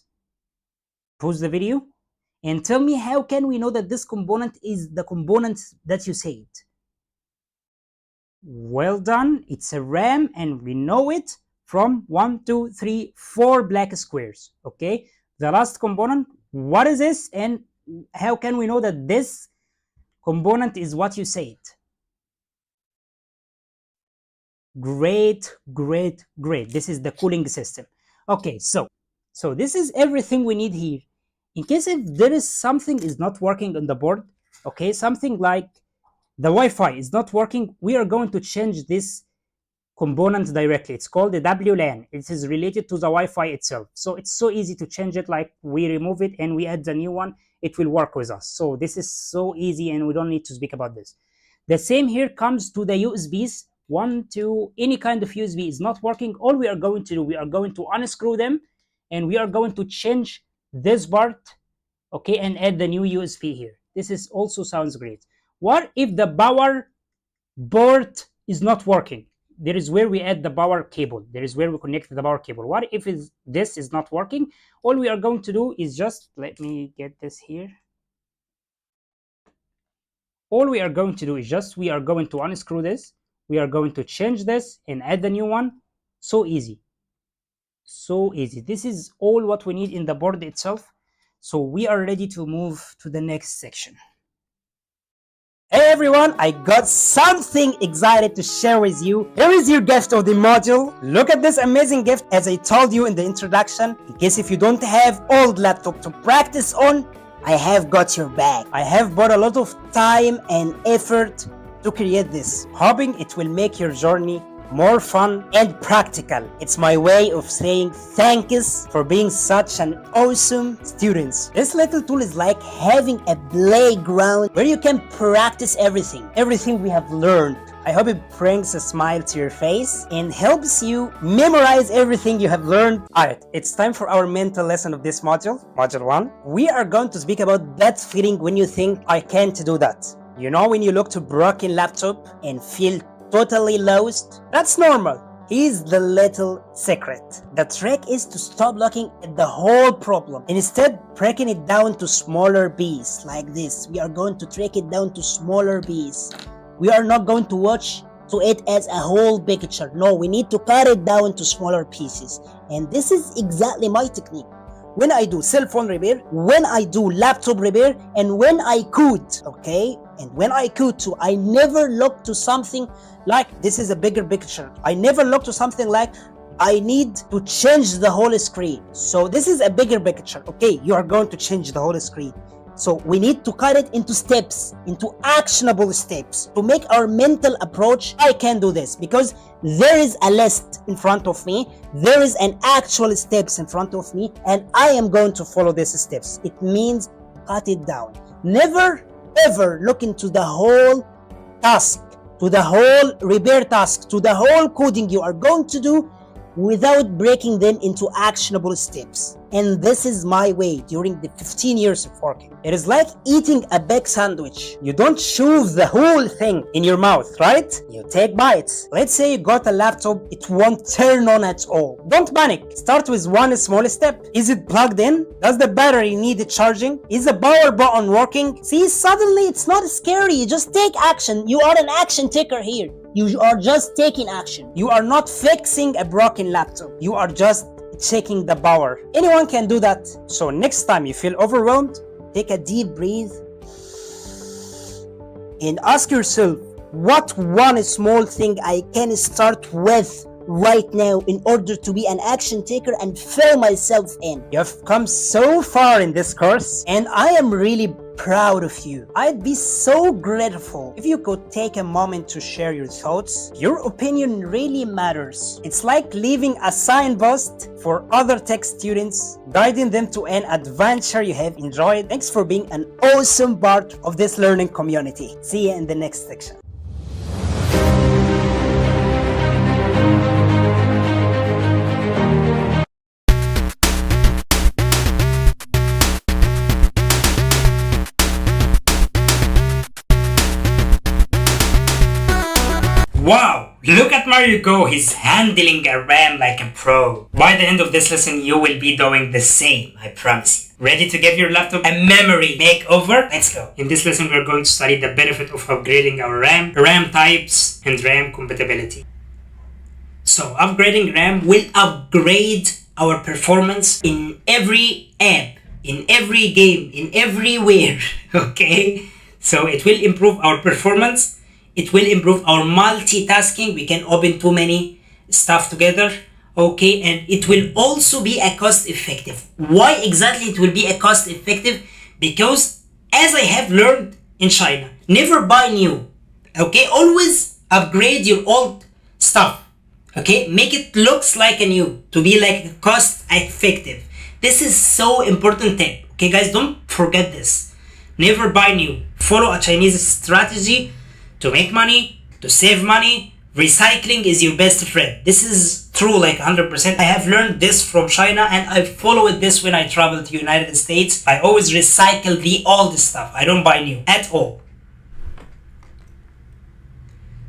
Pause the video and tell me, how can we know that this component is the component that you said? Well done. It's a RAM, and we know it from 1 2 3 4 black squares. Okay, the last component, what is this, and how can we know that this component is what you said? Great, great, great. This is the cooling system. Okay, so this is everything we need here. In case if there is something is not working on the board, okay, something like the Wi-Fi is not working, we are going to change this component directly. It's called the WLAN. It is related to the Wi-Fi itself. So it's so easy to change it, like we remove it and we add the new one, it will work with us. So this is so easy and we don't need to speak about this. The same here comes to the USBs. One, two, any kind of USB is not working. All we are going to do, we are going to unscrew them and we are going to change this part, okay, and add the new USB here. This is also sounds great. What if the power board is not working? There is where we add the power cable. There is where we connect the power cable. What if this is not working? All we are going to do is just, let me get this here. All we are going to do is just, we are going to unscrew this. We are going to change this and add the new one. So easy. So easy. This is all what we need in the board itself. So we are ready to move to the next section. Hey everyone, I got something excited to share with you. Here is your gift of the module. Look at this amazing gift. As I told you in the introduction, in case if you don't have old laptop to practice on, I have got your back. I have bought a lot of time and effort to create this, hoping it will make your journey more fun and practical. It's my way of saying thanks for being such an awesome student. This little tool is like having a playground where you can practice everything we have learned. I hope it brings a smile to your face and helps you memorize everything you have learned. Alright, it's time for our mental lesson of this module, module 1. We are going to speak about that feeling when you think, I can't do that. You know, when you look to broken laptop and feel totally lost? That's normal. Here's the little secret. The trick is to stop looking at the whole problem and instead breaking it down to smaller pieces like this. We are going to break it down to smaller pieces. We are not going to watch to it as a whole picture. No, we need to cut it down to smaller pieces. And this is exactly my technique. When I do cell phone repair, when I do laptop repair, and when I code, okay? And when I code too, I never look to something like this is a bigger picture. I never look to something like I need to change the whole screen. So this is a bigger picture. Okay, you are going to change the whole screen. So we need to cut it into steps, into actionable steps to make our mental approach, I can do this, because there is a list in front of me, there is an actual steps in front of me, and I am going to follow these steps. It means cut it down. Never ever look into the whole task, to the whole repair task, to the whole coding you are going to do without breaking them into actionable steps. And this is my way during the 15 years of working. It is like eating a big sandwich. You don't shove the whole thing in your mouth, right? You take bites. Let's say you got a laptop, it won't turn on at all. Don't panic. Start with one small step. Is it plugged in? Does the battery need charging? Is the power button working? See, suddenly it's not scary. You just take action. You are an action taker here. You are just taking action. You are not fixing a broken laptop. You are just checking the power. Anyone can do that. So next time you feel overwhelmed, take a deep breath and ask yourself, what one small thing I can start with right now in order to be an action taker and fill myself in. You have come so far in this course and I am really proud of you. I'd be so grateful if you could take a moment to share your thoughts. Your opinion really matters. It's like leaving a signpost for other tech students, guiding them to an adventure you have enjoyed. Thanks for being an awesome part of this learning community. See you in the next section. Wow, look at Mario go, he's handling a RAM like a pro. By the end of this lesson, you will be doing the same, I promise you. Ready to give your laptop a memory makeover? Let's go. In this lesson, we're going to study the benefit of upgrading our RAM, RAM types, and RAM compatibility. So, upgrading RAM will upgrade our performance in every app, in every game, in everywhere, okay? So, it will improve our performance. It will improve our multitasking. We can open too many stuff together. Okay, and it will also be a cost effective. Why exactly it will be a cost effective? Because as I have learned in China, never buy new. Okay, always upgrade your old stuff. Okay, make it looks like a new to be like cost effective. This is so important tip. Okay, guys, don't forget this. Never buy new. Follow a Chinese strategy to make money, to save money. Recycling is your best friend. This is true, like 100%. I have learned this from China, and I follow this when I travel to United States. I always recycle the old stuff. I don't buy new at all.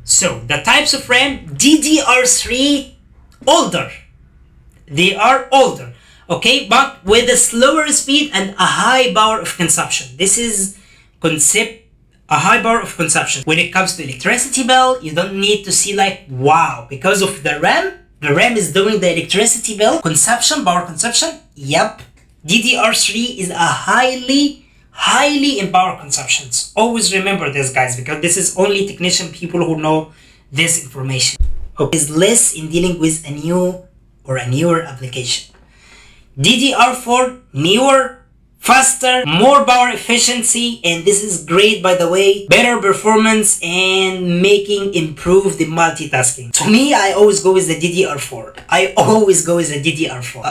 So the types of RAM: DDR3 older. They are older, okay, but with a slower speed and a high power of consumption. This is concept. A high power of consumption. When it comes to electricity bill, you don't need to see like wow, because of the RAM. The RAM is doing the electricity bill consumption, power consumption. Yep, DDR3 is a highly in power consumptions. Always remember this, guys, because this is only technician people who know this information. Okay, is less in dealing with a new or a newer application. DDR4 newer, faster, more power efficiency, and this is great, by the way, better performance and making improve the multitasking. To me, I always go with the DDR4.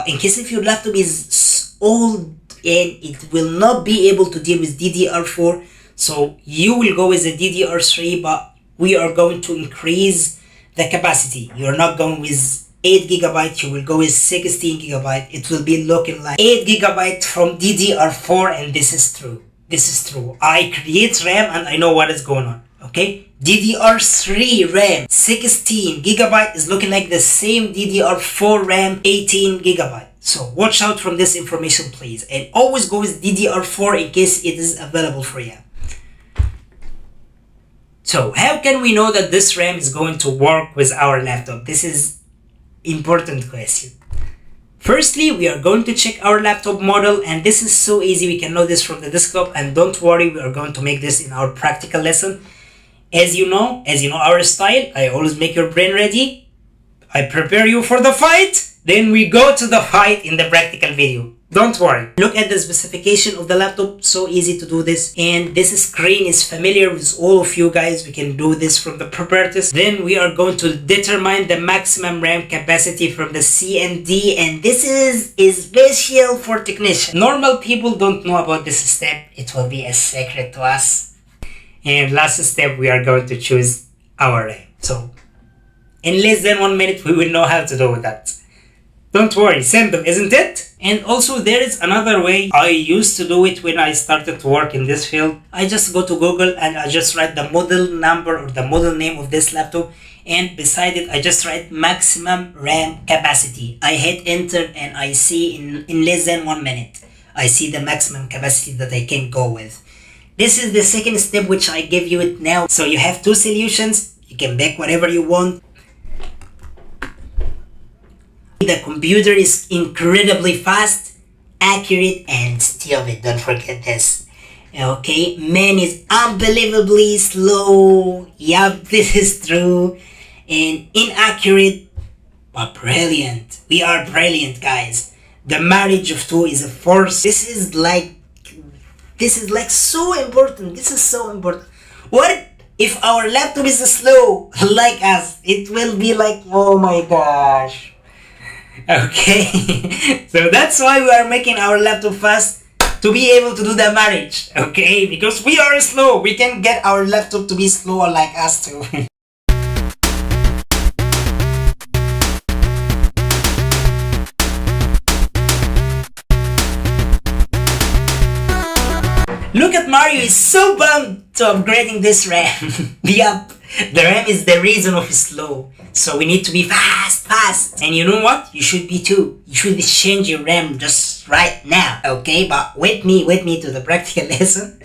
In case if your laptop is old and it will not be able to deal with DDR4, so you will go with the DDR3, but we are going to increase the capacity. You're not going with 8 gigabyte, you will go with 16 gigabyte. It will be looking like 8 gigabyte from DDR4, and this is true. I create RAM and I know what is going on. Okay, DDR3 RAM 16 gigabyte is looking like the same DDR4 RAM 18 gigabyte. So watch out from this information, please, and always go with DDR4 in case it is available for you. So how can we know that this RAM is going to work with our laptop? This is important question. Firstly, we are going to check our laptop model, and this is so easy. We can know this from the desktop, and don't worry, we are going to make this in our practical lesson. As you know our style, I always make your brain ready. I prepare you for the fight, then we go to the fight in the practical video. Don't worry. Look at the specification of the laptop. So easy to do this. And this screen is familiar with all of you guys. We can do this from the properties. Then we are going to determine the maximum RAM capacity from the CND. And this is special for technicians. Normal people don't know about this step. It will be a secret to us. And last step, we are going to choose our RAM. So in less than 1 minute, we will know how to do that. Don't worry, simple, isn't it? And also there is another way I used to do it when I started to work in this field. I just go to Google and I just write the model number or the model name of this laptop, and beside it I just write maximum RAM capacity. I hit enter and I see in less than 1 minute, I see the maximum capacity that I can go with. This is the second step which I give you it now. So you have two solutions, you can pick whatever you want. The computer is incredibly fast, accurate, and stupid. Don't forget this. Okay, man is unbelievably slow. Yup, this is true. And inaccurate, but brilliant. We are brilliant, guys. The marriage of two is a force. This is like so important. This is so important. What if our laptop is slow like us? It will be like, oh my gosh. Okay, so that's why we are making our laptop fast, to be able to do the marriage. Okay, because we are slow, we can get our laptop to be slower like us too. Look at Mario, is so bummed to upgrading this RAM. Yup, the RAM is the reason of slow. So we need to be fast. And you know what? You should be too. You should change your RAM just right now. Okay, but wait me to the practical lesson.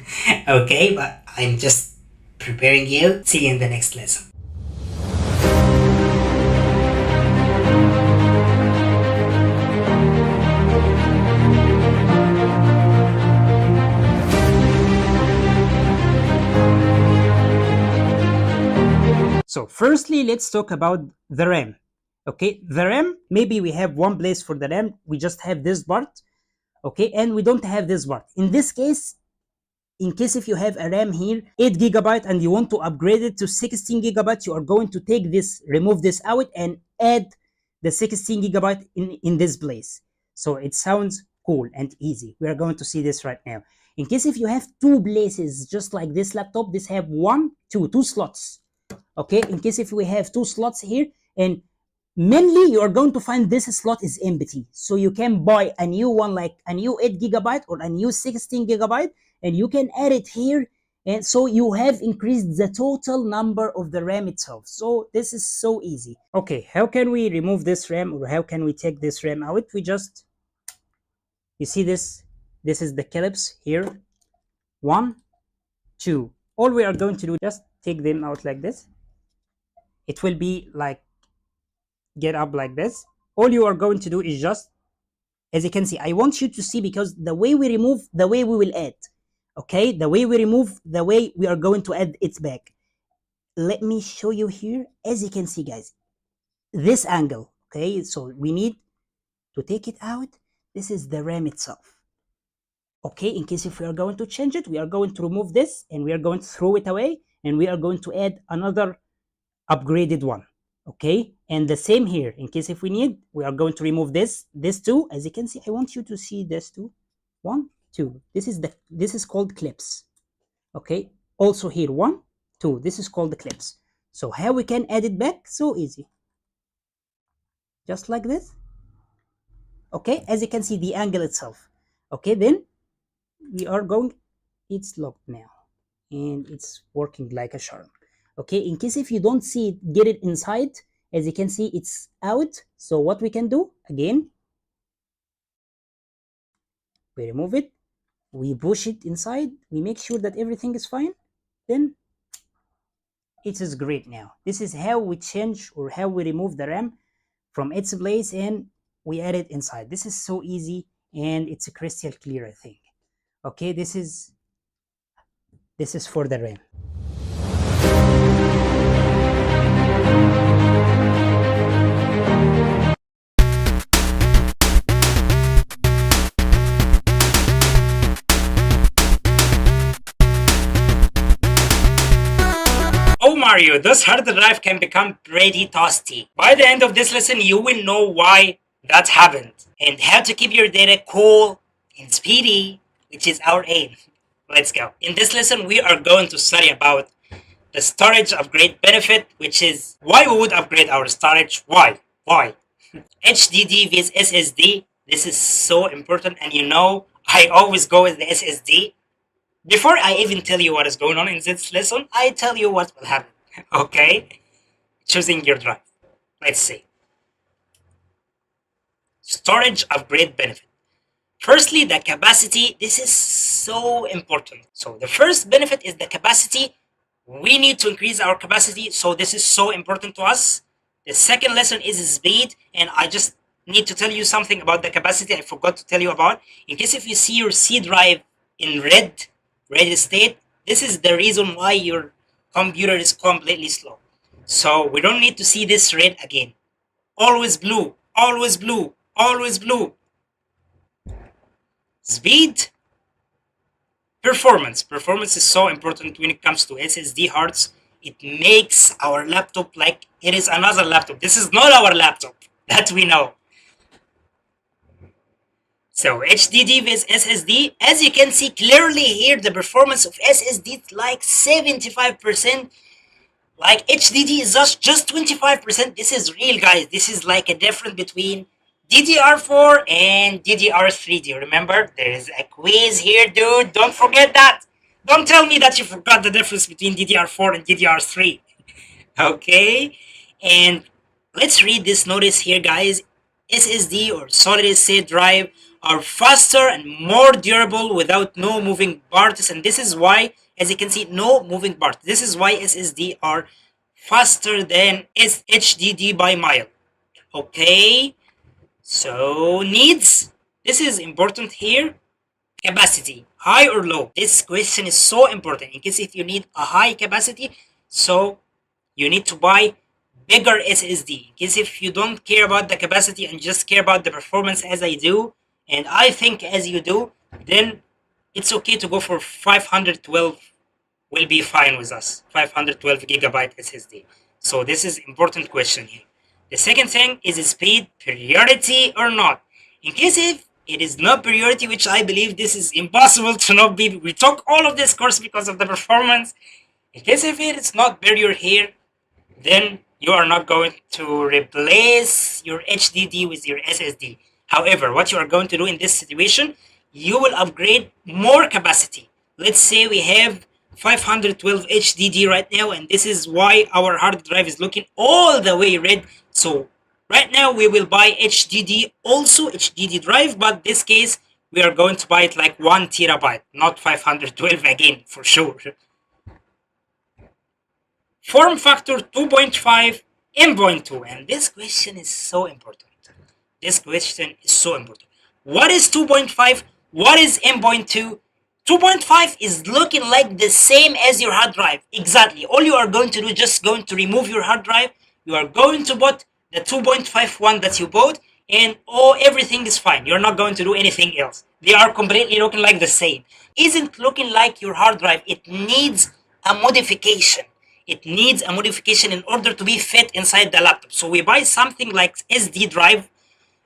Okay, but I'm just preparing you. See you in the next lesson. So firstly, let's talk about the RAM. Okay, the RAM, maybe we have one place for the RAM, we just have this part, okay, and we don't have this part. In this case, in case if you have a RAM here 8 gigabyte and you want to upgrade it to 16 gigabytes, you are going to take this, remove this out, and add the 16 gigabyte in this place. So it sounds cool and easy. We are going to see this right now. In case if you have two places just like this laptop, this have two slots. Okay, in case if we have two slots here, and mainly you are going to find this slot is empty, so you can buy a new one, like a new 8 gigabyte or a new 16 gigabyte, and you can add it here, and so you have increased the total number of the RAM itself. So this is so easy. Okay, how can we remove this RAM, or how can we take this RAM out? We just, you see this is the clips here, 1 2. All we are going to do, just take them out like this. It will be like get up like this. All you are going to do is just, as you can see, I want you to see, because the way we remove, the way we will add. Okay, the way we remove, the way we are going to add it back. Let me show you here. As you can see, guys, this angle. Okay, so we need to take it out. This is the RAM itself. Okay, in case if we are going to change it, we are going to remove this and we are going to throw it away, and we are going to add another upgraded one. Okay, and the same here, in case if we need, we are going to remove this too. As you can see, I want you to see this too. 1 2, this is called clips. Okay, also here 1 2, this is called the clips. So how we can add it back? So easy, just like this. Okay, as you can see, the angle itself. Okay, then we are going, it's locked now and it's working like a charm. Okay, in case if you don't see it, get it inside. As you can see, it's out. So what we can do, again, we remove it, we push it inside, we make sure that everything is fine, then it is great. Now this is how we change, or how we remove the RAM from its place and we add it inside. This is so easy and it's a crystal clear, I think. Okay, this is for the RAM. Oh Mario, this hard drive can become pretty toasty. By the end of this lesson, you will know why that happened and how to keep your data cool and speedy, which is our aim. Let's go. In this lesson, we are going to study about the storage upgrade benefit, which is why we would upgrade our storage. Why? HDD vs SSD. This is so important, and you know I always go with the SSD. Before I even tell you what is going on in this lesson, I tell you what will happen. Okay? Choosing your drive. Let's see. Storage upgrade benefit. Firstly, the capacity. This is so important. So the first benefit is the capacity. We need to increase our capacity, so this is so important to us. The second lesson is speed, and I just need to tell you something about the capacity I forgot to tell you about. In case if you see your C drive in red state, this is the reason why your computer is completely slow. So we don't need to see this red again. Always blue, always blue, always blue. Speed, performance. Performance is so important when it comes to SSD cards. It makes our laptop like it is another laptop. This is not our laptop, that we know. So HDD with SSD, as you can see clearly here, the performance of SSD is like 75%. Like HDD is just 25%. This is real, guys. This is like a difference between DDR4 and DDR3. Do you remember? There is a quiz here, dude. Don't forget that. Don't tell me that you forgot the difference between DDR4 and DDR3. Okay? And let's read this notice here, guys. SSD, or solid state drive, are faster and more durable without no moving parts. And this is why, as you can see, no moving parts. This is why SSD are faster than HDD by mile. Okay? So needs, this is important here. Capacity, high or low? This question is so important in case if you need a high capacity, so you need to buy bigger SSD. In case if you don't care about the capacity and just care about the performance as I do, and I think as you do, then it's okay to go for 512 will be fine with us. 512 gigabyte SSD. So this is important question here. The second thing is speed priority or not. In case if it is not priority, which I believe this is impossible to not be, we took all of this course because of the performance. In case if it is not barrier here, then you are not going to replace your HDD with your SSD. However, what you are going to do in this situation, you will upgrade more capacity. Let's say we have 512 HDD right now, and this is why our hard drive is looking all the way red. So right now we will buy HDD, also HDD drive, but this case we are going to buy it like 1 terabyte, not 512 again, for sure. Form factor 2.5, M.2, and this question is so important. This question is so important. What is 2.5? What is M.2? 2.5 is looking like the same as your hard drive. Exactly. All you are going to do, just going to remove your hard drive. You are going to put the 2.5 one that you bought, and everything is fine. You're not going to do anything else. They are completely looking like the same. Isn't looking like your hard drive. It needs a modification. It needs a modification in order to be fit inside the laptop. So we buy something like SD drive.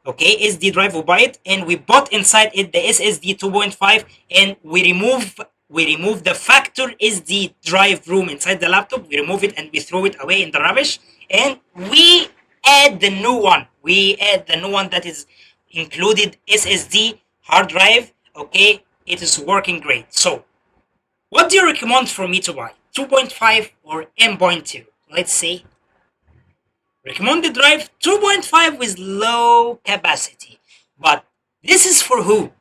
Okay, SD drive, we buy it and we put inside it the SSD 2.5, and we remove the factor SD drive room inside the laptop. We remove it and we throw it away in the rubbish, and we add the new one. We add the new one that is included SSD hard drive. Okay, it is working great. So what do you recommend for me to buy? 2.5 or M.2? Let's see. Recommended drive 2.5 with low capacity. But this is for who?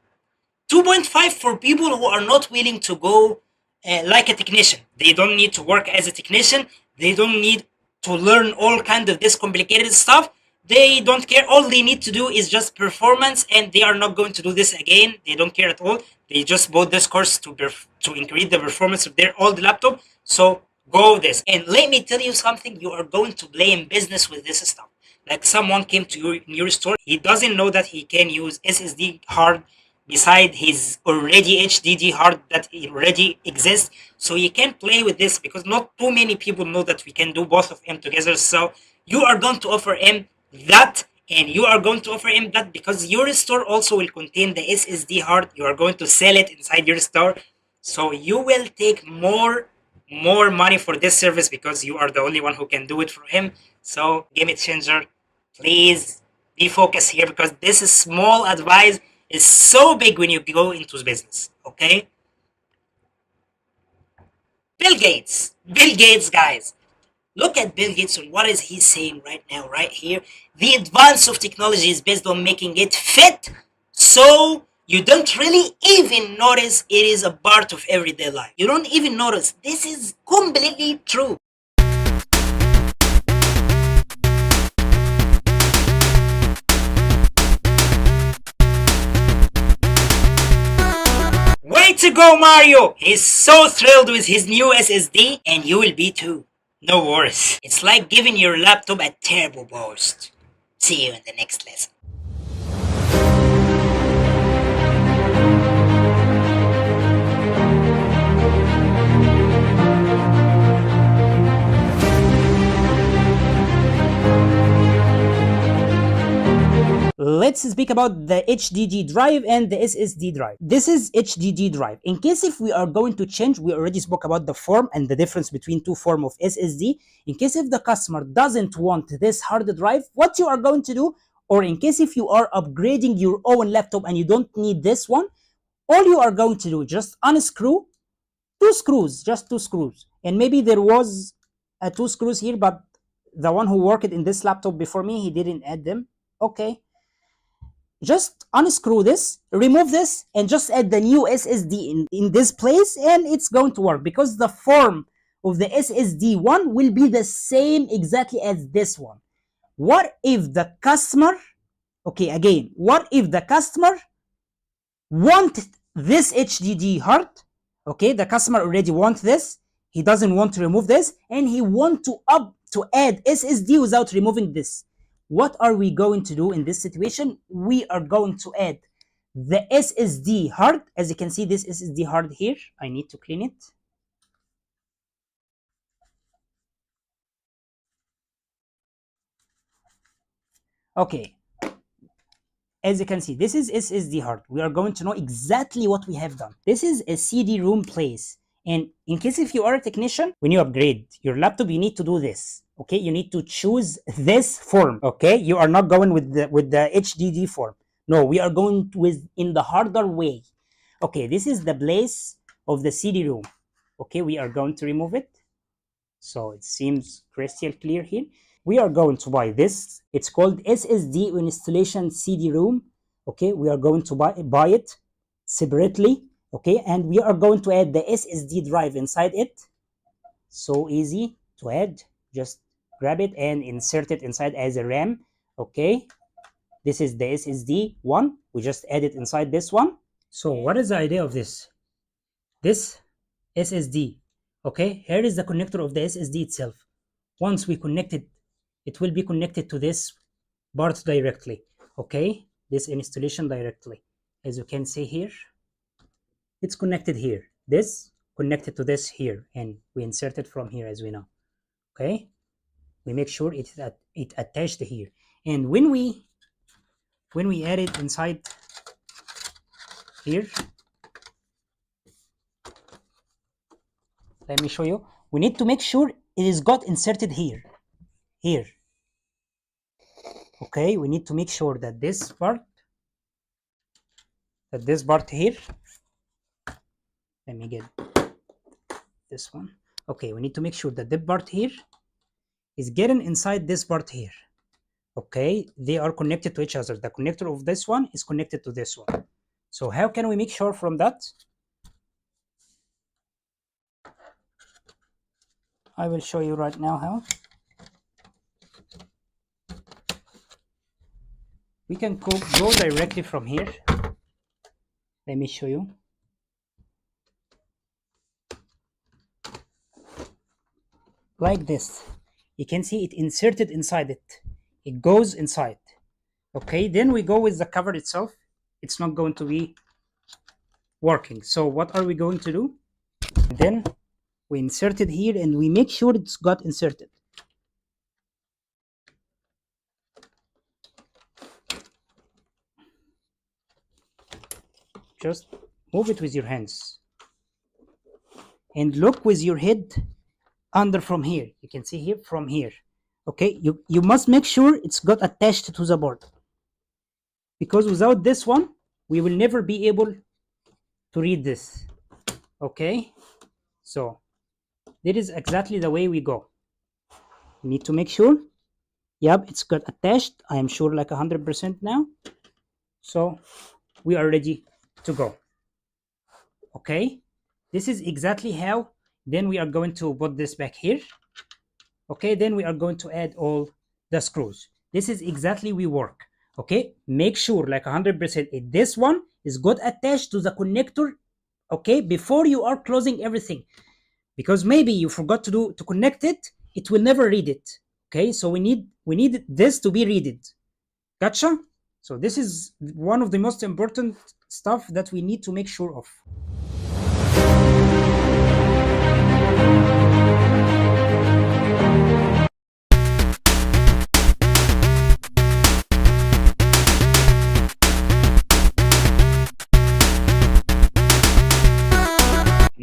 2.5 for people who are not willing to go like a technician. They don't need to work as a technician. They don't need to learn all kind of this complicated stuff. They don't care. All they need to do is just performance, and they are not going to do this again. They don't care at all. They just bought this course to increase the performance of their old laptop. So go this. And let me tell you something, you are going to play in business with this stuff. Like someone came to your store, he doesn't know that he can use SSD hard beside his already HDD hard that already exists. So you can play with this because not too many people know that we can do both of them together. So you are going to offer him that, and you are going to offer him that because your store also will contain the SSD hard. You are going to sell it inside your store. So you will take more money for this service because you are the only one who can do it for him. So game changer, please be focused here because this is small advice is so big when you go into business. Okay, Bill Gates, guys, look at Bill Gates and what is he saying right now, right here. The advance of technology is based on making it fit so you don't really even notice it is a part of everyday life. You don't even notice. This is completely true. Way to go, Mario! He's so thrilled with his new SSD, and you will be too. No worries. It's like giving your laptop a turbo boost. See you in the next lesson. Let's speak about the HDD drive and the SSD drive. This is HDD drive. In case if we are going to change, we already spoke about the form and the difference between two form of SSD. In case if the customer doesn't want this hard drive, what you are going to do, or in case if you are upgrading your own laptop and you don't need this one, all you are going to do, just unscrew just two screws. And maybe there was two screws here, but the one who worked in this laptop before me, he didn't add them. Okay. Just unscrew this, remove this, and just add the new SSD in this place, and it's going to work because the form of the SSD one will be the same exactly as this one. What if the customer, okay, again, what if the customer want this HDD hard? Okay, the customer already wants this, he doesn't want to remove this, and he want to add SSD without removing this. What are we going to do in this situation? We are going to add the SSD hard. As you can see, this SSD hard here, I need to clean it. Okay, as you can see, this is SSD hard. We are going to know exactly what we have done. This is a CD-ROM place. And in case if you are a technician, when you upgrade your laptop, you need to do this. Okay, you need to choose this form. Okay, you are not going with the HDD form. No, we are going with in the harder way. Okay, this is the place of the CD-ROM. Okay, we are going to remove it. So it seems crystal clear here. We are going to buy this. It's called SSD installation CD-ROM. Okay, we are going to buy it separately. Okay, and we are going to add the SSD drive inside it. So easy to add. Just grab it and insert it inside as a RAM. Okay, this is the SSD one. We just add it inside this one. So what is the idea of this? This SSD. Okay, here is the connector of the SSD itself. Once we connect it, it will be connected to this part directly. Okay, this installation directly. As you can see here, it's connected here. This connected to this here, and we insert it from here as we know. Okay, we make sure it attached here, and when we add it inside here, let me show you. We need to make sure it is got inserted here. Okay, we need to make sure that this part here, let me get this one. Okay, we need to make sure that the part here is getting inside this part here. Okay, they are connected to each other. The connector of this one is connected to this one. So how can we make sure from that? I will show you right now how. We can go directly from here. Let me show you. Like this. You can see it inserted inside it. It goes inside. Okay, then we go with the cover itself. It's not going to be working. So what are we going to do? Then we insert it here and we make sure it's got inserted. Just move it with your hands and look with your head under from here. You can see here from here. Okay, you must make sure it's got attached to the board, because without this one we will never be able to read this. Okay, so that is exactly the way we go. We need to make sure, yep, it's got attached. I am sure like 100% now. So we are ready to go. Okay, this is exactly how. Then we are going to put this back here. Okay, then we are going to add all the screws. This is exactly we work. Okay, make sure like 100% this one is good attached to the connector. Okay, before you are closing everything, because maybe you forgot to connect it, it will never read it. Okay, so we need this to be readed. Gotcha? So this is one of the most important stuff that we need to make sure of.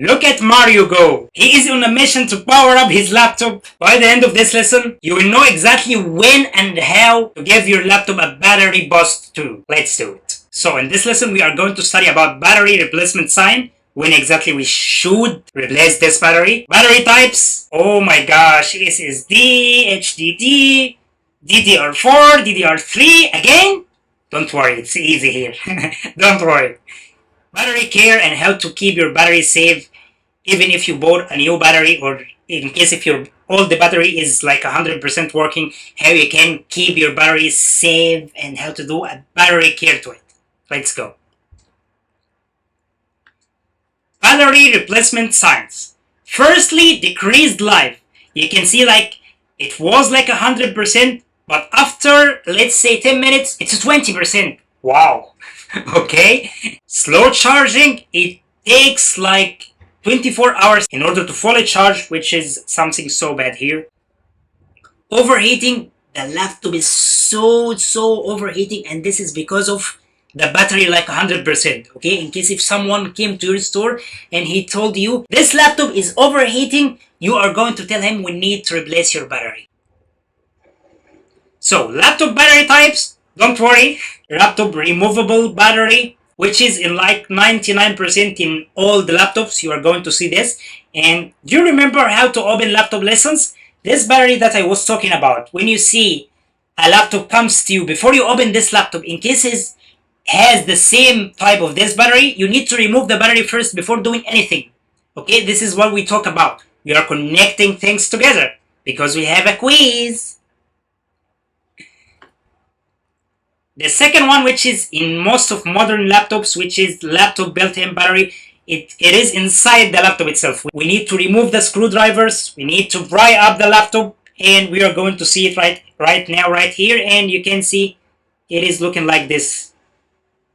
Look at Mario go! He is on a mission to power up his laptop. By the end of this lesson, you will know exactly when and how to give your laptop a battery boost too. Let's do it. So in this lesson, we are going to study about battery replacement sign, when exactly we should replace this battery. Battery types, oh my gosh, SSD, HDD, DDR4, DDR3, again? Don't worry, it's easy here. Don't worry. Battery care and how to keep your battery safe even if you bought a new battery, or in case if your old battery is like 100% working, how you can keep your battery safe and how to do a battery care to it. Let's go. Battery replacement signs. Firstly, decreased life. You can see like It was like 100%, but after, let's say 10 minutes, it's 20%. Wow. Okay. Slow charging, it takes like 24 hours in order to fully charge, which is something so bad here. Overheating, the laptop is so overheating, and this is because of the battery like 100%. Okay, in case if someone came to your store and he told you this laptop is overheating, you are going to tell him we need to replace your battery. So laptop battery types, don't worry. Laptop removable battery, which is in like 99% in all the laptops, you are going to see this. And do you remember how to open laptop lessons? This battery that I was talking about, when you see a laptop comes to you, before you open this laptop, in case it has the same type of this battery, you need to remove the battery first before doing anything. Okay, this is what we talk about. We are connecting things together because we have a quiz. The second one, which is in most of modern laptops, which is laptop built-in battery, it is inside the laptop itself. We need to remove the screwdrivers, we need to pry up the laptop, and we are going to see it right now, right here, and you can see it is looking like this.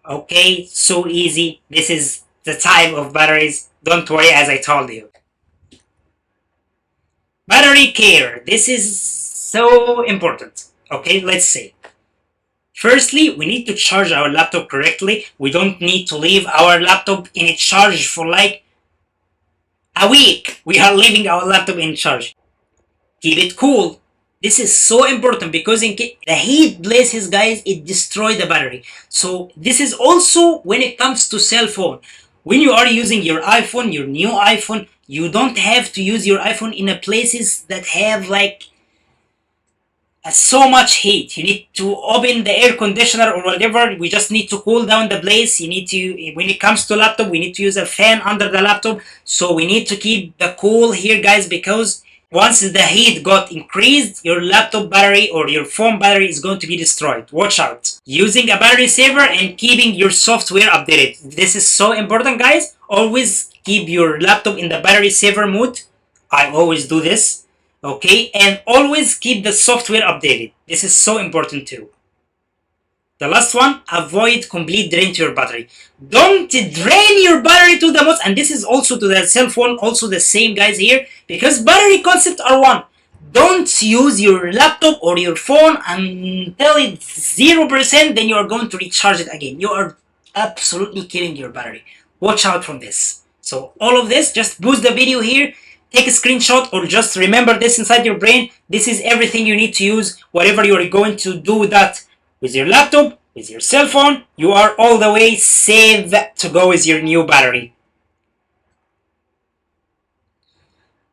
Okay, so easy. This is the type of batteries. Don't worry, as I told you. Battery care. This is so important. Okay, let's see. Firstly, we need to charge our laptop correctly. We don't need to leave our laptop in its charge for like a week. We are leaving our laptop in charge. Keep it cool. This is so important because in case the heat blazes, guys, it destroys the battery. So this is also when it comes to cell phone. When you are using your iPhone, your new iPhone, you don't have to use your iPhone in a places that have like so much heat. You need to open the air conditioner or whatever. We just need to cool down the place. You need to, when it comes to laptop, we need to use a fan under the laptop. So we need to keep the cool here, guys, because once the heat got increased, your laptop battery or your phone battery is going to be destroyed. Watch out. Using a battery saver and keeping your software updated. This is so important, guys. Always keep your laptop in the battery saver mode. I always do this. Okay, and always keep the software updated. This is so important too. The last one, avoid complete drain to your battery. Don't drain your battery to the most, and this is also to the cell phone, also the same, guys, here, because battery concepts are one. Don't use your laptop or your phone until it's 0%, then you are going to recharge it again. You are absolutely killing your battery. Watch out from this. So all of this, just pause the video here, take a screenshot, or just remember this inside your brain. This is everything you need to use, whatever you are going to do that with your laptop, with your cell phone, you are all the way safe to go with your new battery.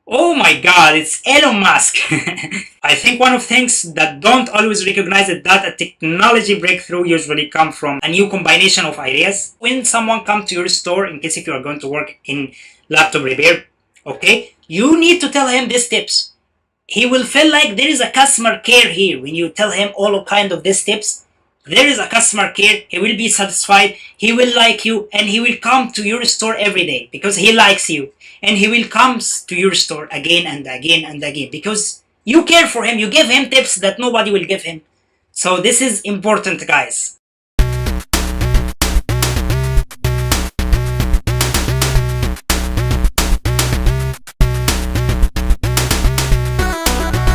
Oh my god, it's Elon Musk. I think one of things that don't always recognize it, that a technology breakthrough usually come from a new combination of ideas. When someone comes to your store, in case if you are going to work in laptop repair, okay, you need to tell him these tips. He will feel like there is a customer care here. When you tell him all kind of these tips, there is a customer care. He will be satisfied. He will like you, and he will come to your store every day because he likes you, and he will come to your store again and again and again because you care for him. You give him tips that nobody will give him. So this is important, guys.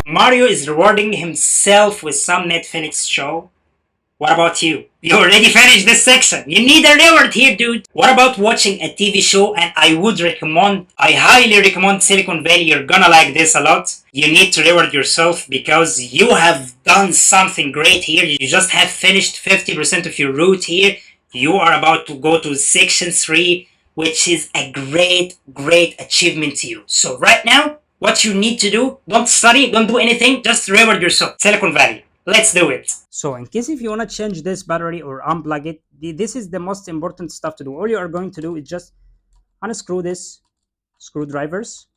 Mario is rewarding himself with some Netflix show. What about you? You already finished this section. You need a reward here, dude. What about watching a TV show? And I highly recommend Silicon Valley. You're gonna like this a lot. You need to reward yourself because you have done something great here. You just have finished 50% of your route here. You are about to go to section 3, which is a great achievement to you. So right now, what you need to do, don't study, don't do anything, just reward yourself. Silicon Valley. Let's do it. So in case if you want to change this battery or unplug it, this is the most important stuff to do. All you are going to do is just unscrew this screwdrivers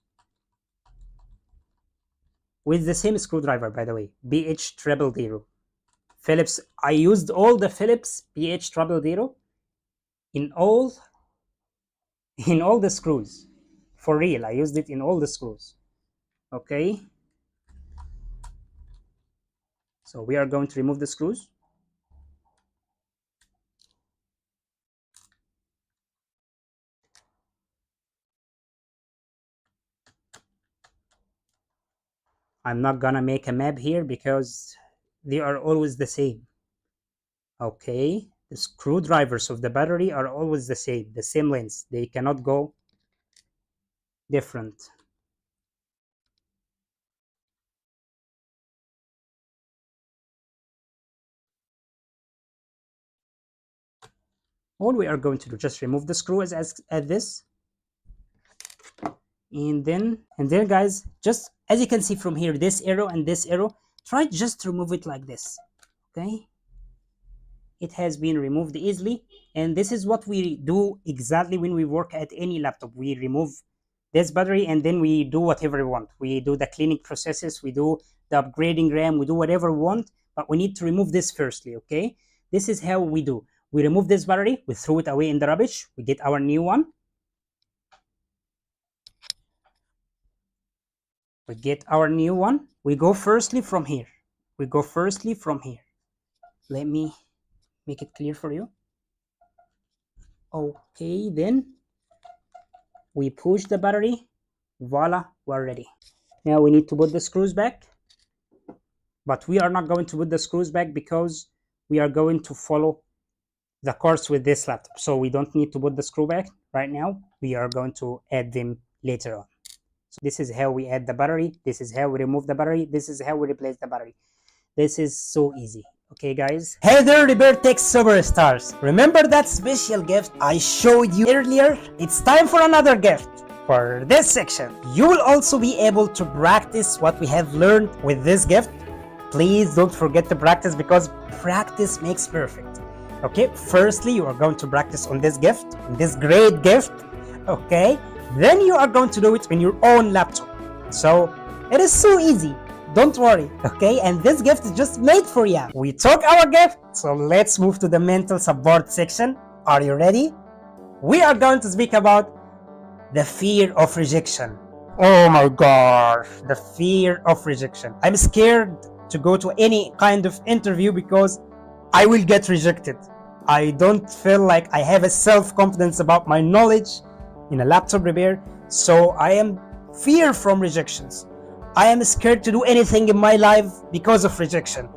with the same screwdriver, by the way, BH000. Phillips, I used all the Phillips BH000 in all the screws. For real, I used it in all the screws. Okay. So we are going to remove the screws. I'm not gonna make a map here because they are always the same. Okay, the screwdrivers of the battery are always the same length. They cannot go different. All we are going to do, just remove the screw as this, and then guys, just as you can see from here, this arrow and this arrow, try just to remove it like this. Okay, it has been removed easily, and this is what we do exactly when we work at any laptop. We remove this battery and then we do whatever we want. We do the cleaning processes, we do the upgrading RAM, we do whatever we want, but we need to remove this firstly. Okay, this is how we do. We remove this battery, we throw it away in the rubbish, we get our new one. We get our new one. We go firstly from here. Let me make it clear for you. Okay, then we push the battery. Voila, we're ready. Now we need to put the screws back, but we are not going to put the screws back because we are going to follow the course with this laptop, so we don't need to put the screw back right now. We are going to add them later on. So this is how we add the battery, this is how we remove the battery, this is how we replace the battery. This is so easy. Okay guys, hey there repair tech superstars, remember that special gift I showed you earlier? It's time for another gift. For this section, you will also be able to practice what we have learned with this gift. Please don't forget to practice because practice makes perfect. Okay, firstly you are going to practice on this gift, this great gift. Okay, then you are going to do it on your own laptop. So it is so easy, don't worry. Okay, and this gift is just made for you. We took our gift, so let's move to the mental support section. Are you ready? We are going to speak about the fear of rejection. Oh my gosh, the fear of rejection. I'm scared to go to any kind of interview because I will get rejected. I don't feel like I have a self-confidence about my knowledge in a laptop repair, so I am fear from rejections. I am scared to do anything in my life because of rejection.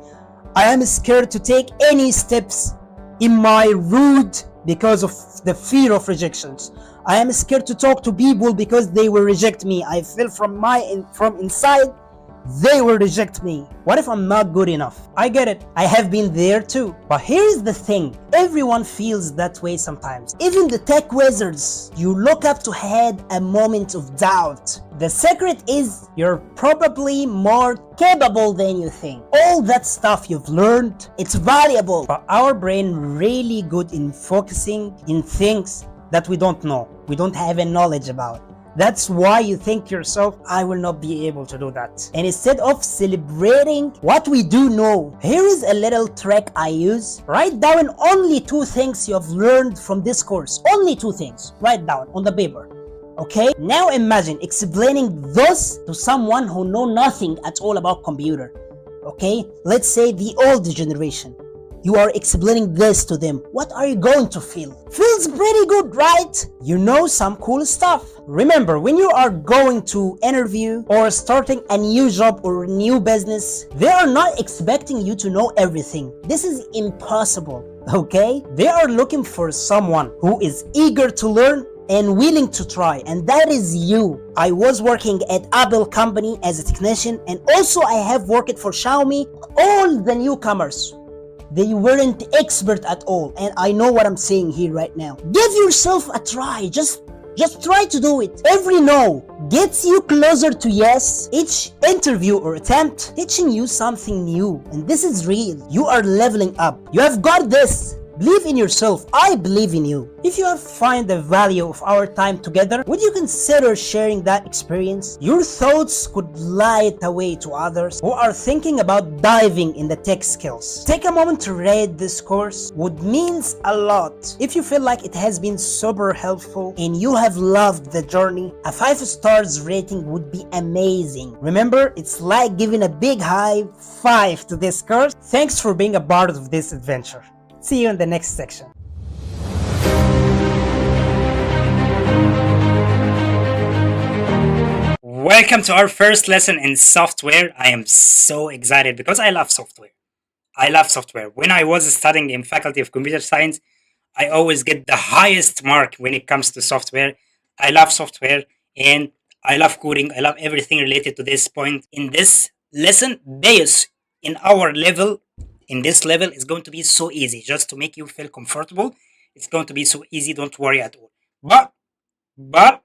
I am scared to take any steps in my route because of the fear of rejections. I am scared to talk to people because they will reject me. I feel from inside they will reject me. What if I'm not good enough? I get it, I have been there too. But here's the thing, everyone feels that way sometimes. Even the tech wizards you look up to had a moment of doubt. The secret is you're probably more capable than you think. All that stuff you've learned, it's valuable. But our brain really good in focusing in things that we don't know, we don't have a knowledge about. That's why you think yourself, I will not be able to do that. And instead of celebrating what we do know, here is a little trick I use. Write down only 2 things you have learned from this course. Only 2 things. Write down on the paper. Okay? Now imagine explaining this to someone who know nothing at all about computer. Okay? Let's say the old generation. You are explaining this to them. What are you going to feel? Feels pretty good, right? You know some cool stuff. Remember, when you are going to interview or starting a new job or a new business, they are not expecting you to know everything. This is impossible, okay? They are looking for someone who is eager to learn and willing to try, and that is you. I was working at Apple company as a technician, and also I have worked for Xiaomi. All the newcomers, they weren't expert at all, and I know what I'm saying here right now. Give yourself a try, just try to do it. Every no gets you closer to yes. Each interview or attempt teaching you something new, and this is real. You are leveling up. You have got this. Believe in yourself. I believe in you. If you have found the value of our time together, would you consider sharing that experience? Your thoughts could light a way to others who are thinking about diving in the tech skills. Take a moment to rate this course. Would means a lot. If you feel like it has been super helpful and you have loved the journey, a 5 stars rating would be amazing. Remember, it's like giving a big high five to this course. Thanks for being a part of this adventure. See you in the next section. Welcome to our first lesson in software. I am so excited because I love software. I love software. When I was studying in Faculty of Computer Science, I always get the highest mark when it comes to software. I love software and I love coding. I love everything related to this point. In this lesson, Deus in this level is going to be so easy, just to make you feel comfortable. It's going to be so easy, don't worry at all. But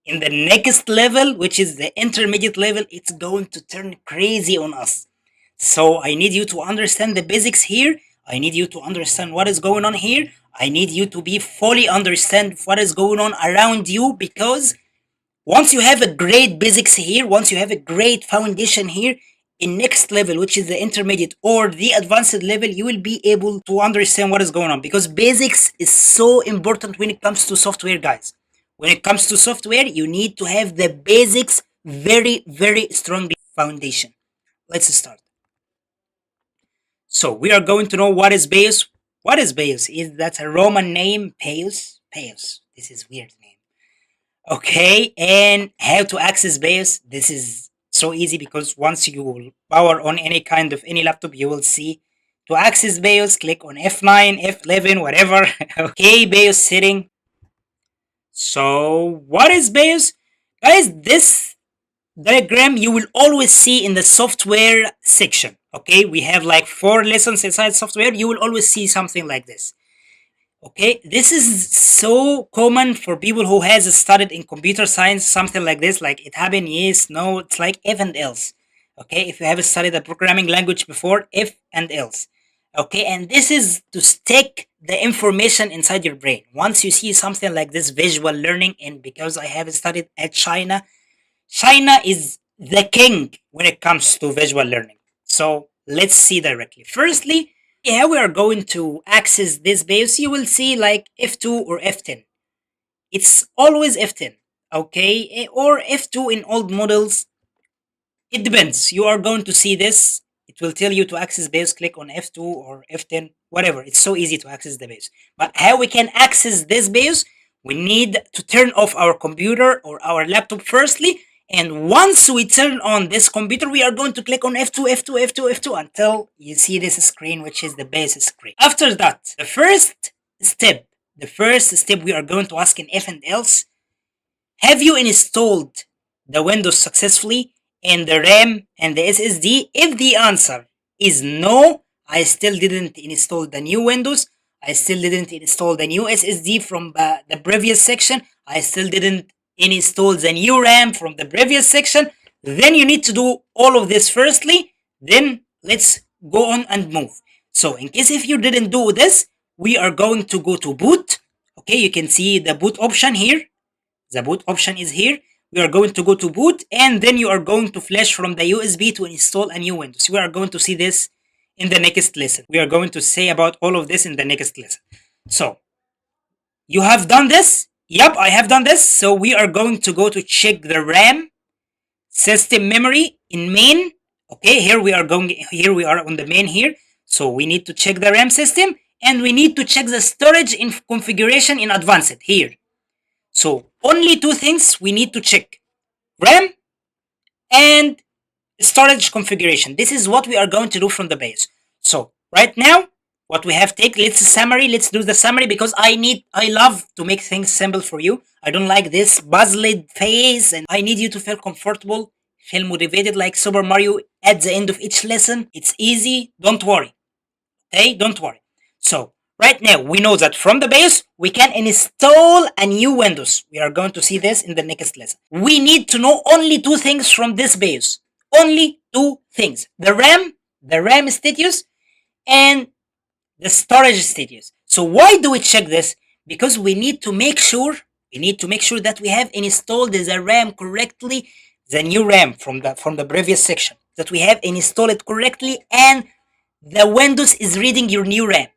in the next level, which is the intermediate level, it's going to turn crazy on us. So I need you to understand the basics here. I need you to understand what is going on here. I need you to be fully understand what is going on around you, because once you have a great basics here, once you have a great foundation here, in next level, which is the intermediate or the advanced level, you will be able to understand what is going on, because basics is so important when it comes to software, guys. When it comes to software, you need to have the basics very, very strong foundation. Let's start. So we are going to know what is Deus. What is Deus? Is that a Roman name? Deus? Deus. This is weird name. Okay, and how to access Deus? This is so easy, because once you power on any laptop, you will see to access Deus, click on F9, F11, whatever. Okay, Deus setting. So what is Deus? Guys, this diagram you will always see in the software section. Okay, we have like 4 lessons inside software. You will always see something like this. Okay, this is so common for people who has studied in computer science, something like this, like it happened, yes, no, it's like if and else. Okay, if you have studied a programming language before, if and else. Okay, and this is to stick the information inside your brain. Once you see something like this visual learning, and because I have studied at China is the king when it comes to visual learning. So let's see directly. Firstly, how we are going to access this base, you will see like F2 or F10. It's always F10, okay? Or F2 in old models. It depends. You are going to see this. It will tell you to access base, click on F2 or F10, whatever. It's so easy to access the base. But how we can access this base? We need to turn off our computer or our laptop firstly. And once we turn on this computer, we are going to click on F2, F2, F2, F2 until you see this screen, which is the base screen. After that, the first step we are going to ask in if and else, have you installed the Windows successfully and the RAM and the SSD? If the answer is no, I still didn't install the new Windows, I still didn't install the new SSD from the previous section, I still didn't install the new RAM from the previous section, then you need to do all of this firstly, then let's go on and move. So in case if you didn't do this, we are going to go to boot. Okay, you can see the boot option here. The boot option is here. We are going to go to boot, and then you are going to flash from the USB to install a new Windows. We are going to see this in the next lesson. We are going to say about all of this in the next lesson. So you have done this? Yep, I have done this. So we are going to go to check the RAM, system memory in main. Okay, here we are on the main here. So we need to check the RAM system, and we need to check the storage in configuration in advanced here. So only 2 things we need to check: RAM and storage configuration. This is what we are going to do from the base. So right now, what we have let's do the summary, because I love to make things simple for you. I don't like this puzzled phase, and I need you to feel comfortable, feel motivated like Super Mario at the end of each lesson. It's easy, don't worry. Okay, don't worry. So right now, we know that from the base, we can install a new Windows. We are going to see this in the next lesson. We need to know only 2 things from this base. Only 2 things. The RAM status, and the storage status. So why do we check this? Because we need to make sure that we have installed the RAM correctly, the new RAM from the previous section, that we have installed it correctly, and the Windows is reading your new RAM.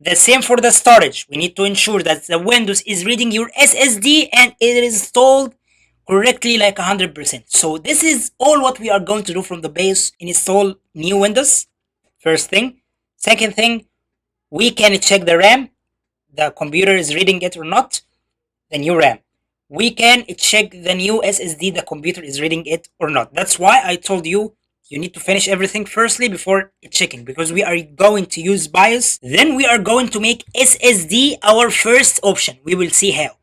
The same for the storage. We need to ensure that the Windows is reading your SSD and it is installed correctly, like 100%. So this is all what we are going to do from the base. Install new Windows, first thing. Second thing, we can check the RAM, the computer is reading it or not, the new RAM. We can check the new SSD, the computer is reading it or not. That's why I told you need to finish everything firstly before checking, because we are going to use BIOS. Then we are going to make SSD our first option. We will see how.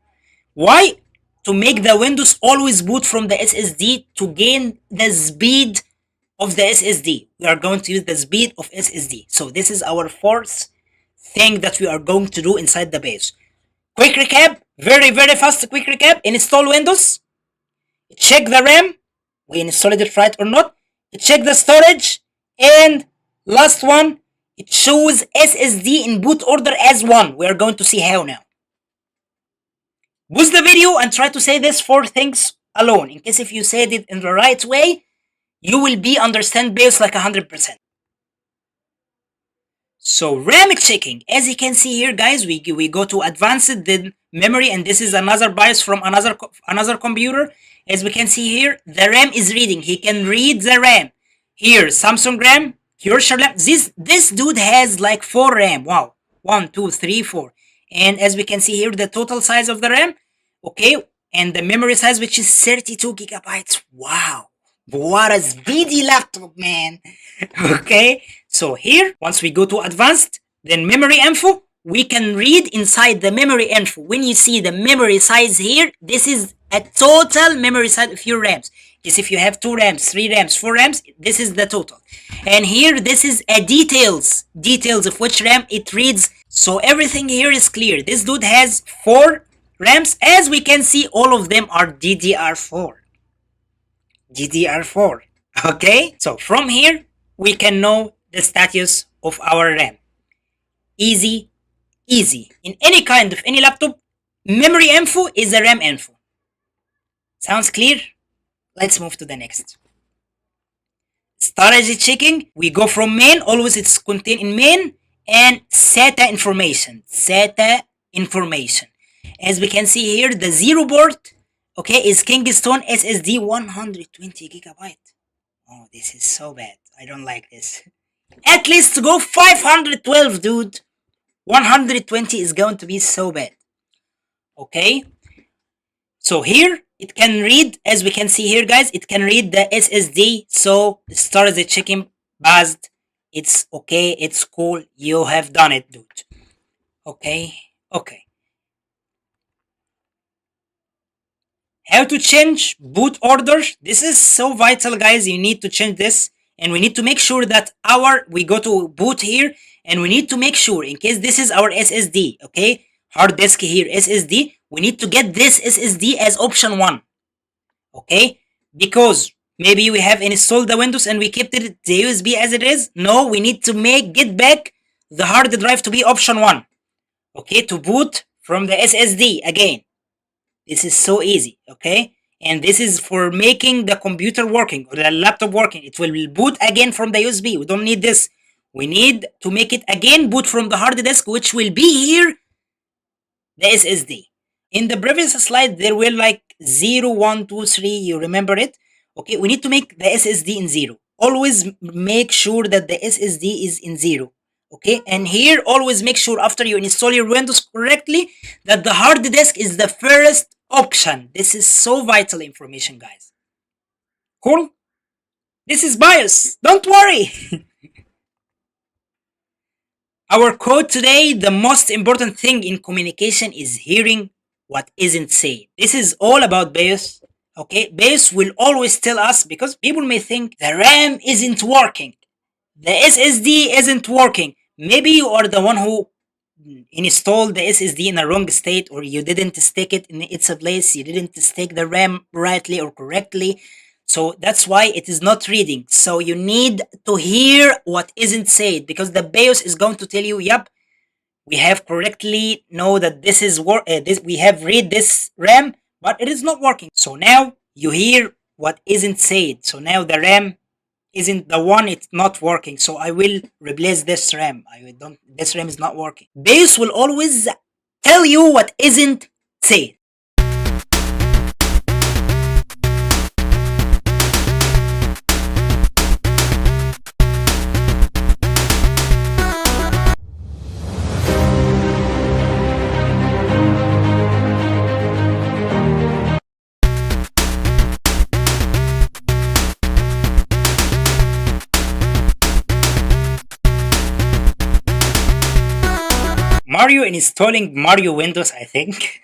Why? To make the Windows always boot from the SSD to gain the speed of the SSD. We are going to use the speed of SSD. So this is our fourth thing that we are going to do inside the base. Quick recap, very fast quick recap. Install Windows, check the RAM, we installed it right or not, check the storage, and last one, it shows SSD in boot order as 1. We are going to see how now. Pause the video and try to say this 4 things alone. In case if you said it in the right way, you will be understand BIOS like 100%. So RAM checking, as you can see here, guys, we go to advanced, then memory, and this is another BIOS from another computer. As we can see here, the RAM is reading. He can read the RAM. Here, Samsung RAM, Pure RAM. This dude has like 4 RAM. Wow, 1, 2, 3, 4. And as we can see here, the total size of the RAM, okay, and the memory size, which is 32 gigabytes. Wow, what a speedy laptop, man. Okay, so here, once we go to advanced, then memory info, we can read inside the memory info. When you see the memory size here, this is a total memory size of your RAMs. Yes, if you have 2 RAMs, 3 RAMs, 4 RAMs, this is the total. And here, this is a details of which RAM it reads. So everything here is clear. This dude has 4 RAMs. As we can see, all of them are DDR4. Okay, so from here, we can know the status of our RAM. Easy. In any kind of any laptop, memory info is a RAM info. Sounds clear? Let's move to the next. Storage checking, we go from main, always it's contained in main, and SATA information. As we can see here, the 0 port, okay, is Kingston SSD 120 gigabyte. Oh, this is so bad. I don't like this. At least go 512, dude. 120 is going to be so bad. Okay. So here, it can read, as we can see here, guys, it can read the SSD. So storage checking passed. It's okay. It's cool. You have done it, dude. Okay. How to change boot order? This is so vital, guys. You need to change this, and we need to make sure that we go to boot here, and we need to make sure, in case this is our SSD, okay, hard disk here, SSD, we need to get this SSD as option 1, okay, because maybe we have installed the Windows and we kept it the USB as it is. No, we need to get back the hard drive to be option 1, okay, to boot from the SSD again. This is so easy, okay? And this is for making the computer working or the laptop working. It will boot again from the USB. We don't need this. We need to make it again boot from the hard disk, which will be here, the SSD. In the previous slide, there were like 0, 1, 2, 3. You remember it? Okay, we need to make the SSD in 0. Always make sure that the SSD is in 0. Okay, and here always make sure after you install your Windows correctly that the hard disk is the first option. This is so vital information, guys. Cool? This is BIOS. Don't worry. Our code today, the most important thing in communication is hearing what isn't said. This is all about BIOS. Okay, BIOS will always tell us, because people may think the RAM isn't working, the SSD isn't working. Maybe you are the one who installed the SSD in a wrong state, or you didn't stick it in its place, you didn't stick the RAM rightly or correctly. So that's why it is not reading. So you need to hear what isn't said, because the BIOS is going to tell you, yep, we have correctly know that this is this we have read this RAM, but it is not working. So now you hear what isn't said. So now the RAM isn't the one, it's not working. So I will replace this RAM. I don't This RAM is not working. BIOS will always tell you what isn't said. Mario installing Mario Windows, I think.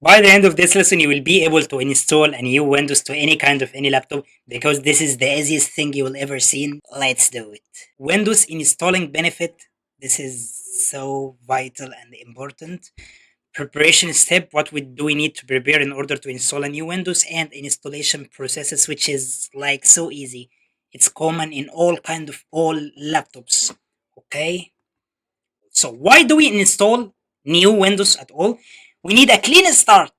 By the end of this lesson, you will be able to install a new Windows to any kind of any laptop, because this is the easiest thing you will ever see. Let's do it. Windows installing benefit. This is so vital and important. Preparation step. What do we need to prepare in order to install a new Windows, and installation processes, which is like so easy. It's common in all laptops. Okay. So why do we install new Windows at all? We need a clean start.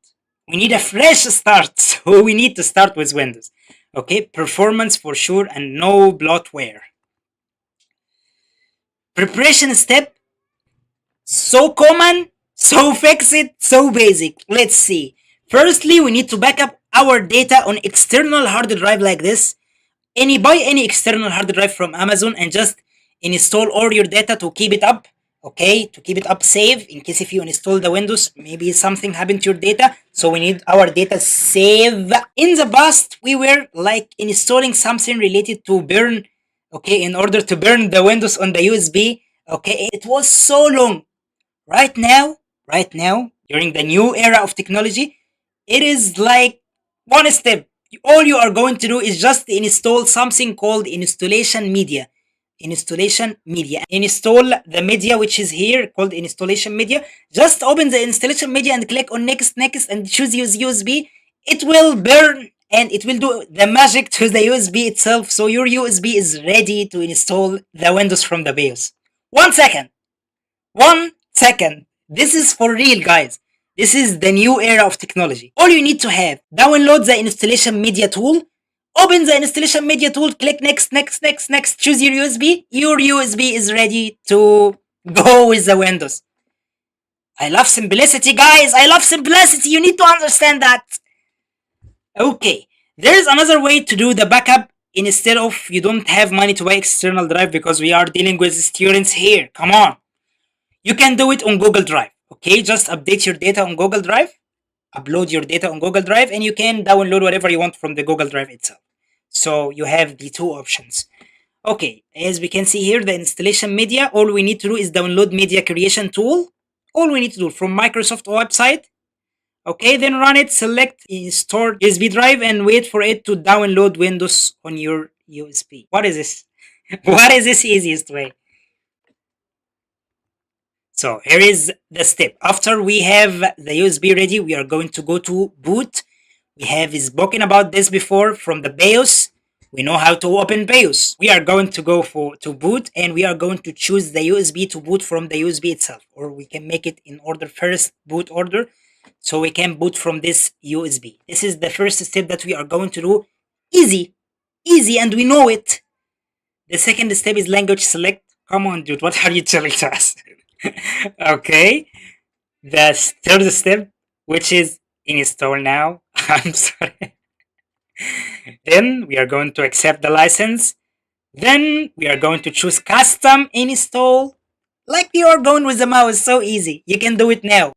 We need a fresh start. So we need to start with Windows. Okay, performance for sure and no bloatware. Preparation step, so common, so fix it, so basic. Let's see. Firstly, we need to back up our data on external hard drive like this. Buy any external hard drive from Amazon and just install all your data to keep it up. Okay, to keep it up safe in case if you install the Windows, maybe something happened to your data. So we need our data safe. In the past, we were like installing something related to burn. Okay, in order to burn the Windows on the USB. Okay, it was so long. Right now, during the new era of technology, it is like one step. All you are going to do is just install something called installation media. Install the media which is here called installation media. Just open the installation media and click on next, and choose use USB. It will burn and it will do the magic to the USB itself. So your USB is ready to install the Windows from the BIOS. 1 second. 1 second. This is for real, guys. This is the new era of technology. All you need to have, download the installation media tool, open the installation media tool, click next, choose your USB. Your USB is ready to go with the Windows. I love simplicity, guys. I love simplicity. You need to understand that. Okay, there is another way to do the backup instead of you don't have money to buy external drive, because we are dealing with students here. Come on. You can do it on Google Drive. Okay, just update your data on Google Drive, upload your data on Google Drive, and you can download whatever you want from the Google Drive itself. So you have the two options. Okay, as we can see here, the installation media, all we need to do is download media creation tool. All we need to do from Microsoft website. Okay, then run it, select stored USB drive, and wait for it to download Windows on your USB. What is this? What is this easiest way? So here is the step. After we have the USB ready, we are going to go to boot. We have spoken about this before from the BIOS. We know how to open BIOS. We are going to go to boot, and we are going to choose the USB to boot from the USB itself, or we can make it in order first boot order. So we can boot from this USB. This is the first step that we are going to do. Easy, and we know it. The second step is language select. Come on, dude, what are you telling to us? Okay, the third step, which is install now. I'm sorry. Then we are going to accept the license. Then we are going to choose custom install. Like you are going with the mouse, so easy. You can do it now.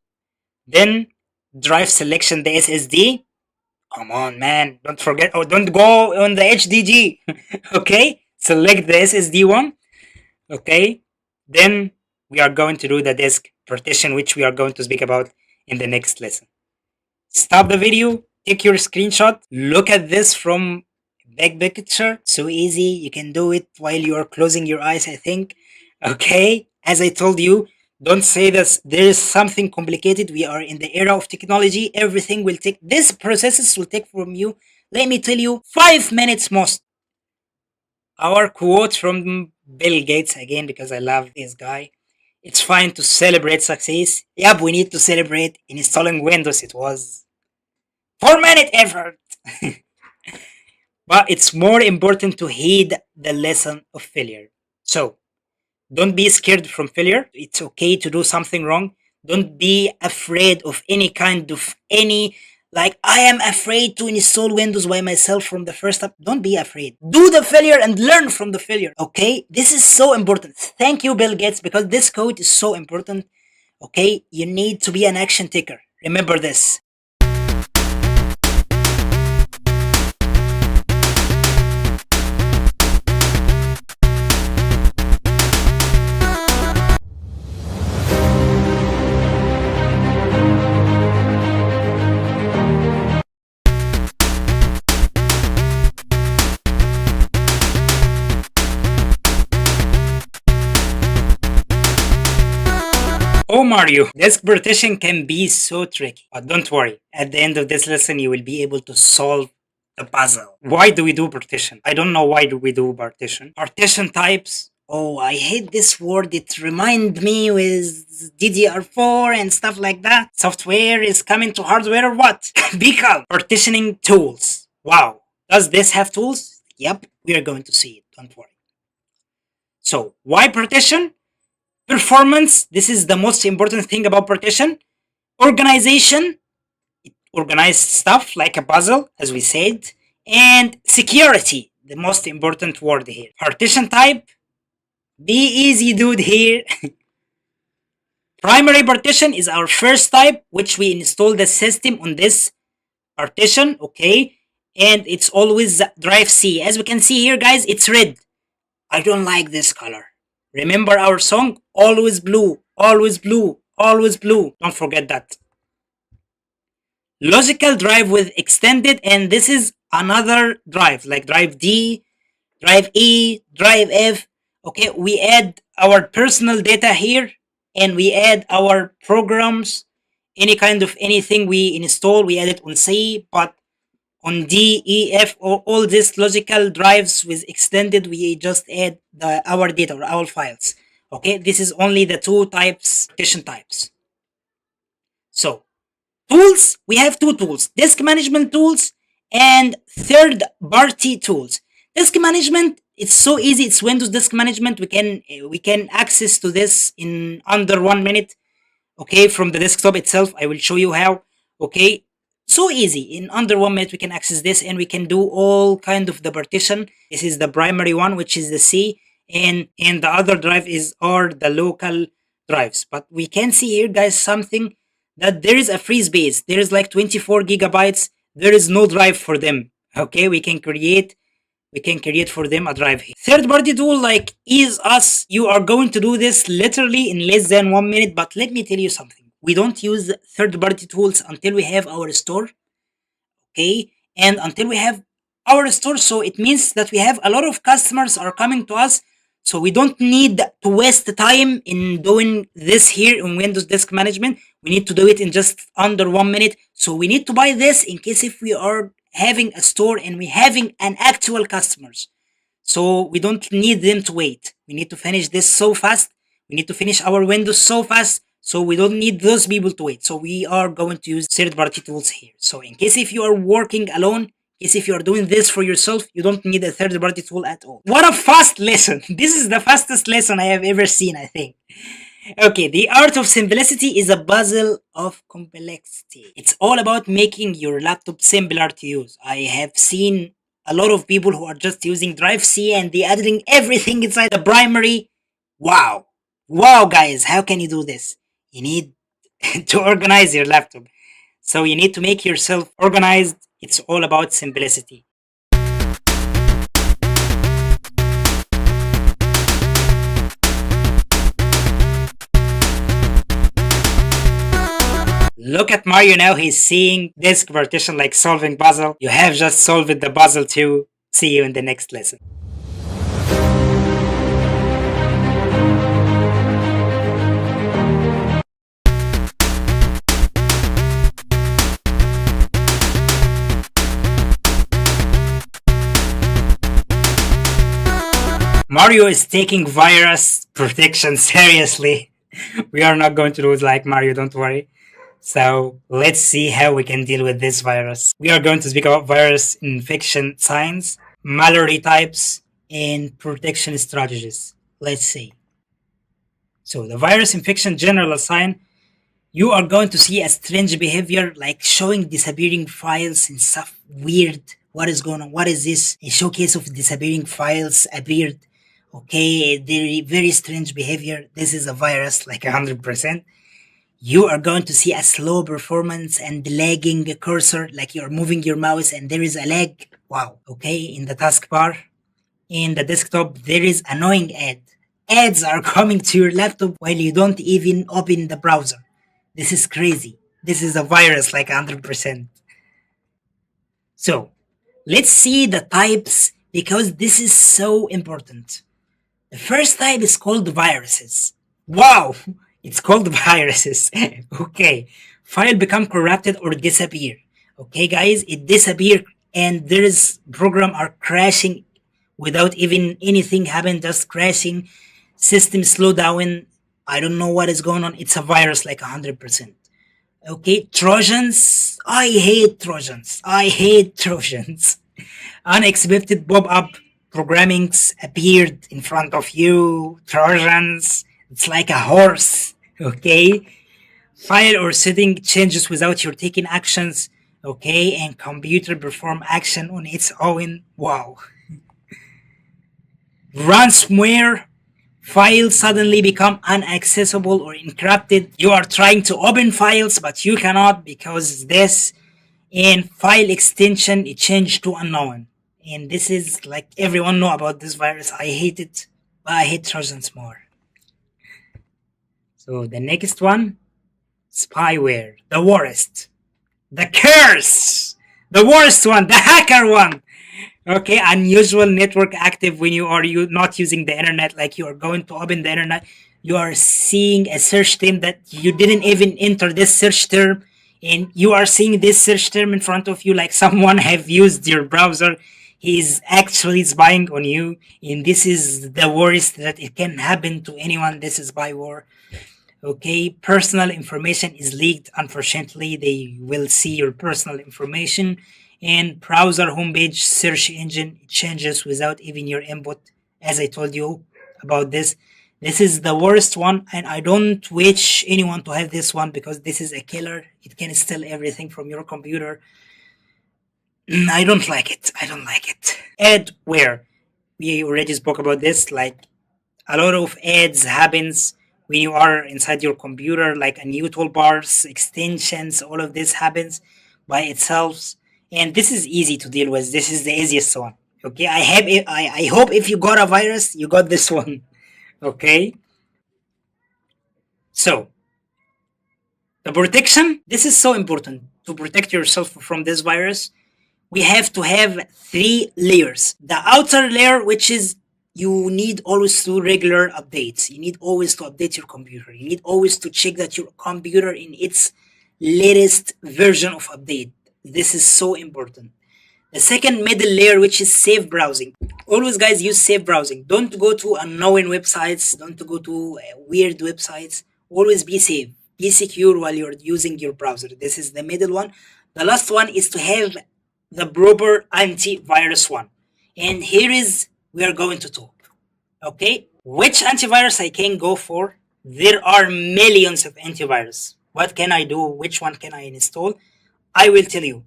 Then drive selection, the SSD. Come on, man. Don't forget. Oh, don't go on the HDD. Okay, select the SSD one. Okay, then we are going to do the disk partition, which we are going to speak about in the next lesson. Stop the video, take your screenshot, look at this from big picture. So easy, you can do it while you are closing your eyes, I think. Okay, as I told you, don't say that there is something complicated. We are in the era of technology. Everything will take, this processes will take from you Let me tell you, 5 minutes most. Our quote from Bill Gates again, because I love this guy. It's fine to celebrate success. Yep, we need to celebrate installing Windows. It was 4 minute effort. But it's more important to heed the lesson of failure. So don't be scared from failure. It's okay to do something wrong. Don't be afraid of any kind of any, like, I am afraid to install Windows by myself from the first up. Don't be afraid. Do the failure and learn from the failure. Okay? This is so important. Thank you, Bill Gates, because this quote is so important. Okay? You need to be an action taker. Remember this. Oh Mario, disk partition can be so tricky, but don't worry. At the end of this lesson, you will be able to solve the puzzle. Why do we do partition? I don't know why do we do partition. Partition types. Oh, I hate this word. It reminds me with DDR4 and stuff like that. Software is coming to hardware or what? Be calm. Partitioning tools. Wow. Does this have tools? Yep, we are going to see it. Don't worry. So, why partition? Performance, this is the most important thing about partition. Organization, it organized stuff like a puzzle, as we said. And security, the most important word here. Partition type, be easy, dude, here. Primary partition is our first type, which we install the system on this partition, okay? And it's always drive C. As we can see here, guys, it's red. I don't like this color. Remember our song? Always blue, always blue, always blue. Don't forget that. Logical drive with extended, and this is another drive, like drive D, drive E, drive F. Okay, we add our personal data here, and we add our programs, any kind of anything we install, we add it on C, but on D, E, F, or all these logical drives with extended, we just add our data or our files. Okay, this is only the two types, partition types. So, tools, we have two tools, disk management tools and third party tools. Disk management, it's so easy, it's Windows disk management. We can access to this in under 1 minute. Okay, from the desktop itself, I will show you how. Okay, so easy, in under 1 minute we can access this and we can do all kind of the partition. This is the primary one, which is the C, and the other drive are the local drives. But we can see here, guys, something that there is a free space. There is like 24 gigabytes. There is no drive for them. Okay, we can create for them a drive here. Third party tool like Ease Us, you are going to do this literally in less than 1 minute. But let me tell you something. We don't use third party tools until we have our store. Okay, and until we have our store, so it means that we have a lot of customers are coming to us, so we don't need to waste time in doing this here in Windows Disk Management. We need to do it in just under 1 minute. So we need to buy this in case if we are having a store and we having an actual customers. So we don't need them to wait. We need to finish this so fast. We need to finish our Windows so fast. So we don't need those people to wait. So we are going to use third-party tools here. So in case if you are working alone, in case if you are doing this for yourself, you don't need a third-party tool at all. What a fast lesson. This is the fastest lesson I have ever seen, I think. Okay, the art of simplicity is a puzzle of complexity. It's all about making your laptop simpler to use. I have seen a lot of people who are just using Drive C and they adding everything inside the primary. Wow. Wow, guys, how can you do this? You need to organize your laptop. So you need to make yourself organized. It's all about simplicity. Look at Mario now, he's seeing disk partition like solving puzzle. You have just solved the puzzle too. See you in the next lesson. Mario is taking virus protection seriously. We are not going to lose like Mario, don't worry. So let's see how we can deal with this virus. We are going to speak about virus infection signs, malware types, and protection strategies. Let's see. So the virus infection general sign, you are going to see a strange behavior like showing disappearing files and stuff weird. What is going on? What is this? A showcase of disappearing files appeared. Okay, very strange behavior. This is a virus, like 100%. You are going to see a slow performance and lagging cursor, like you're moving your mouse and there is a lag. Wow. Okay, in the taskbar, in the desktop, there is annoying ad. Ads are coming to your laptop while you don't even open the browser. This is crazy. This is a virus, like 100%. So, let's see the types because this is so important. The first type is called viruses. Wow, it's called viruses. Okay, file become corrupted or disappear. Okay, guys, it disappear and there is program are crashing without even anything happen, just crashing. System slow down. I don't know what is going on. It's a virus, like 100%. Okay, Trojans. I hate Trojans. I hate Trojans. Unexpected pop-up programmings appeared in front of you. Trojans. It's like a horse. Okay. File or setting changes without your taking actions. Okay, and computer perform action on its own. Wow. Ransomware. Files suddenly become inaccessible or encrypted. You are trying to open files, but you cannot because this. And file extension, it changed to unknown. And this is like everyone know about this virus. I hate it, but I hate Trojans more. So the next one, spyware, the worst, the curse, the worst one, the hacker one. Okay, unusual network active when you not using the internet, like you are going to open the internet, you are seeing a search term that you didn't even enter this search term, and you are seeing this search term in front of you like someone have used your browser. He is actually spying on you, and this is the worst that it can happen to anyone. This is spyware. Okay, personal information is leaked. Unfortunately, they will see your personal information. And browser homepage search engine changes without even your input. As I told you about this, this is the worst one, and I don't wish anyone to have this one because this is a killer. It can steal everything from your computer. I don't like it. I don't like it. Adware. We already spoke about this. Like a lot of ads happens when you are inside your computer, like a new toolbars, extensions, all of this happens by itself. And this is easy to deal with. This is the easiest one. Okay, I hope if you got a virus, you got this one. Okay. So the protection, this is so important to protect yourself from this virus. We have to have 3 layers. The outer layer, which is you need always to regular updates. You need always to update your computer. You need always to check that your computer in its latest version of update. This is so important. The second middle layer, which is safe browsing. Always, guys, use safe browsing. Don't go to unknown websites. Don't go to weird websites. Always be safe. Be secure while you're using your browser. This is the middle one. The last one is to have the proper antivirus one. And here is we are going to talk. Okay, which antivirus I can go for? There are millions of antivirus. What can I do? Which one can I install? I will tell you.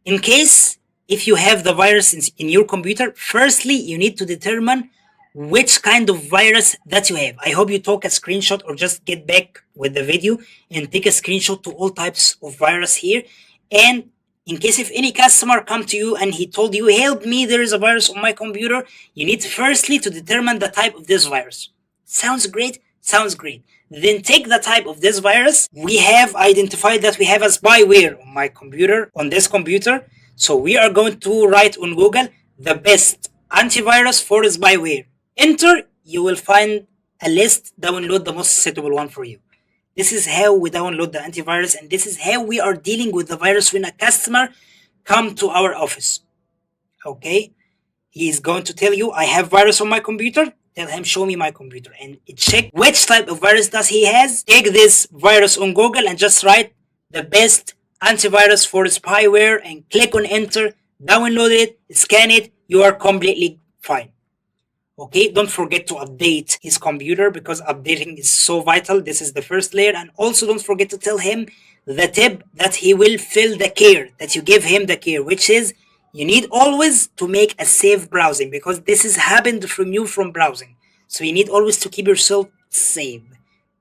In case if you have the virus in your computer, firstly, you need to determine which kind of virus that you have. I hope you took a screenshot or just get back with the video and take a screenshot to all types of virus here. And in case if any customer come to you and he told you, help me, there is a virus on my computer, you need firstly to determine the type of this virus. Sounds great? Sounds great. Then take the type of this virus. We have identified that we have a spyware on my computer, on this computer. So we are going to write on Google the best antivirus for spyware. Enter, you will find a list, download the most suitable one for you. This is how we download the antivirus, and this is how we are dealing with the virus when a customer come to our office. Okay? He is going to tell you, I have virus on my computer. Tell him, show me my computer, and check which type of virus does he has. Take this virus on Google and just write the best antivirus for spyware and click on enter, download it, scan it, you are completely fine. Okay, don't forget to update his computer because updating is so vital. This is the first layer. And also don't forget to tell him the tip that he will fill the care, that you give him the care, which is you need always to make a safe browsing because this has happened from you from browsing. So you need always to keep yourself safe.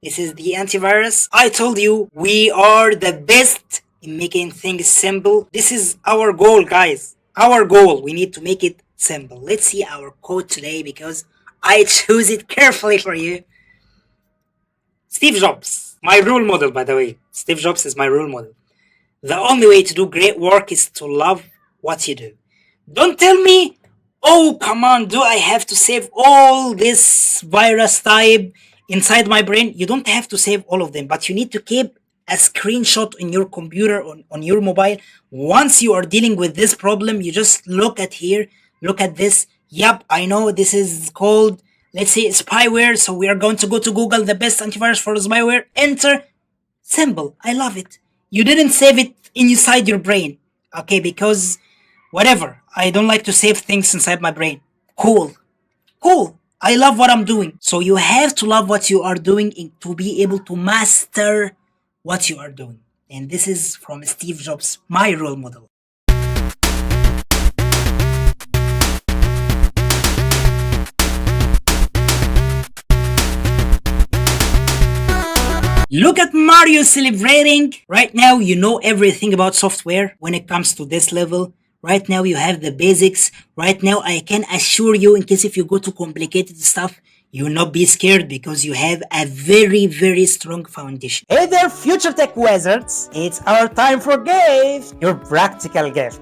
This is the antivirus. I told you we are the best in making things simple. This is our goal, guys. Our goal. We need to make it simple. Let's see our code today because I choose it carefully for you. Steve Jobs, my role model, by the way. Steve Jobs is my role model. The only way to do great work is to love what you do. Don't tell me, oh, come on, do I have to save all this virus type inside my brain? You don't have to save all of them, but you need to keep a screenshot on your computer, on your mobile. Once you are dealing with this problem, you just look at here, look at this. Yep, I know this is called, let's say, spyware. So we are going to go to Google, the best antivirus for spyware. Enter. Simple. I love it. You didn't save it inside your brain. Okay, because whatever. I don't like to save things inside my brain. Cool. Cool. I love what I'm doing. So you have to love what you are doing to be able to master what you are doing. And this is from Steve Jobs, my role model. Look at Mario celebrating. Right now, you know everything about software when it comes to this level. Right now, you have the basics. Right now, I can assure you, in case if you go to complicated stuff, you will not be scared because you have a very, very strong foundation. Hey there, future tech wizards. It's our time for gift. Your practical gift.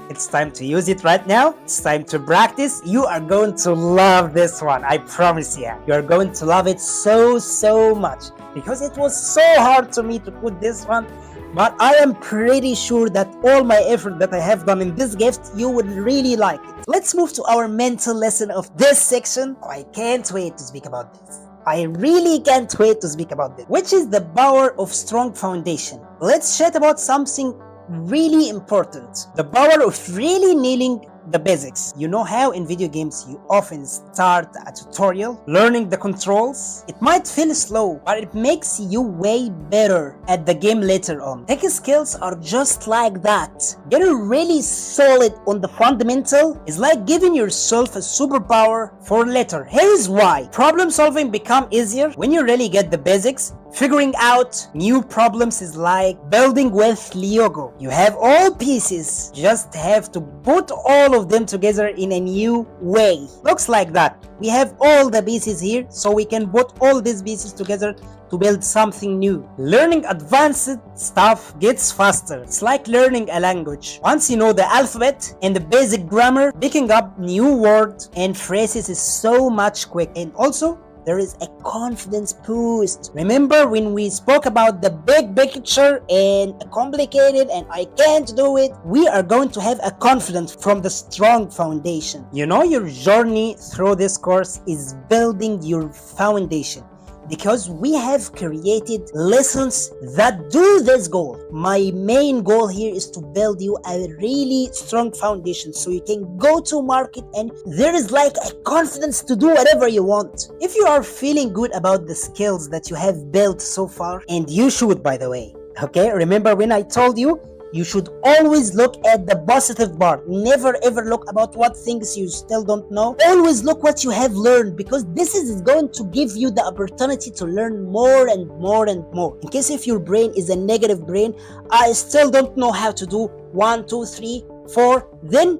It's time to use it right now. It's time to practice. You are going to love this one. I promise you. You are going to love it so, so much. Because it was so hard to me to put this one. But I am pretty sure that all my effort that I have done in this gift, you would really like it. Let's move to our mental lesson of this section. Oh, I can't wait to speak about this. I really can't wait to speak about this. Which is the power of strong foundation. Let's chat about something really important. The power of really nailing the basics. You know how in video games you often start a tutorial learning the controls? It might feel slow, but it makes you way better at the game later on. Tech skills are just like that. Getting really solid on the fundamental is like giving yourself a superpower for later. Here's why. Problem solving become easier when you really get the basics. Figuring out new problems is like building with Lego. You have all pieces, just have to put all of them together in a new way. Looks like that. We have all the pieces here, so we can put all these pieces together to build something new. Learning advanced stuff gets faster. It's like learning a language. Once you know the alphabet and the basic grammar, picking up new words and phrases is so much quick. And also, there is a confidence boost. Remember when we spoke about the big picture and complicated and I can't do it? We are going to have a confidence from the strong foundation. You know, your journey through this course is building your foundation, because we have created lessons that do this goal. My main goal here is to build you a really strong foundation so you can go to market and there is like a confidence to do whatever you want. If you are feeling good about the skills that you have built so far, and you should, by the way, okay, remember when I told you you should always look at the positive part. Never ever look about what things you still don't know. Always look what you have learned, because this is going to give you the opportunity to learn more and more and more. In case if your brain is a negative brain, I still don't know how to do 1, 2, 3, 4, then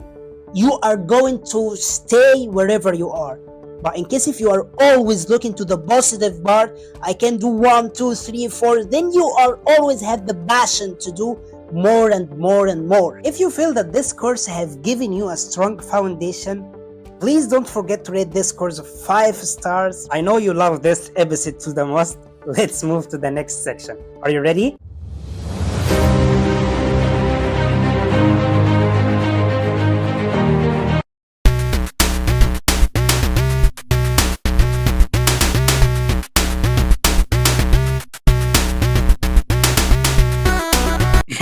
you are going to stay wherever you are. But in case if you are always looking to the positive part, I can do 1, 2, 3, 4, then you are always have the passion to do more and more and more. If you feel that this course have given you a strong foundation, please don't forget to rate this course 5 stars. I know you love this episode to the most. Let's move to the next section. Are you ready?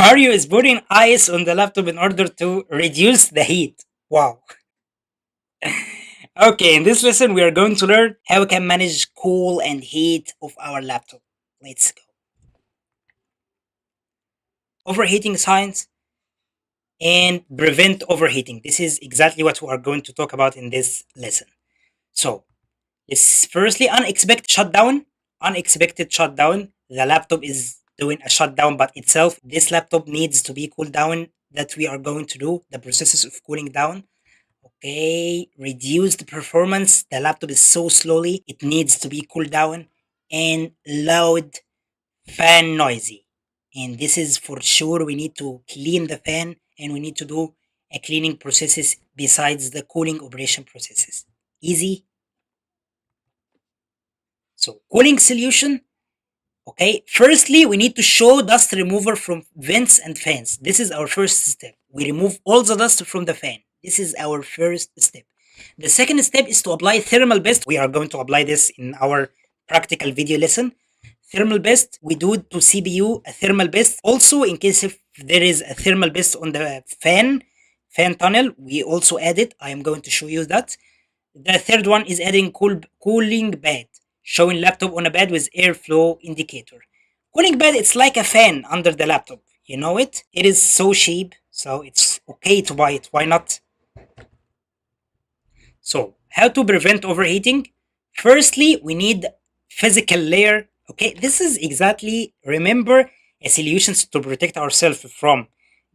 Mario is putting ice on the laptop in order to reduce the heat. Wow. Okay, in this lesson, we are going to learn how we can manage cool and heat of our laptop. Let's go. Overheating signs and prevent overheating. This is exactly what we are going to talk about in this lesson. So, it's firstly unexpected shutdown. Unexpected shutdown. The laptop is doing a shutdown, but itself, this laptop needs to be cooled down. That we are going to do the processes of cooling down. Okay, reduced performance. The laptop is so slowly, it needs to be cooled down, and loud fan noisy. And this is for sure. We need to clean the fan and we need to do a cleaning processes besides the cooling operation processes. Easy. So cooling solution. Okay, firstly, we need to show dust remover from vents and fans. This is our first step. We remove all the dust from the fan. This is our first step. The second step is to apply thermal paste. We are going to apply this in our practical video lesson. Thermal paste, we do it to CPU, a thermal paste. Also, in case if there is a thermal paste on the fan tunnel, we also add it. I am going to show you that. The third one is adding cooling pad, showing laptop on a bed with airflow indicator. Cooling pad, it's like a fan under the laptop. You know it? It is so cheap, so it's okay to buy it. Why not? So, how to prevent overheating? Firstly, we need physical layer. Okay, this is exactly, remember, a solution to protect ourselves from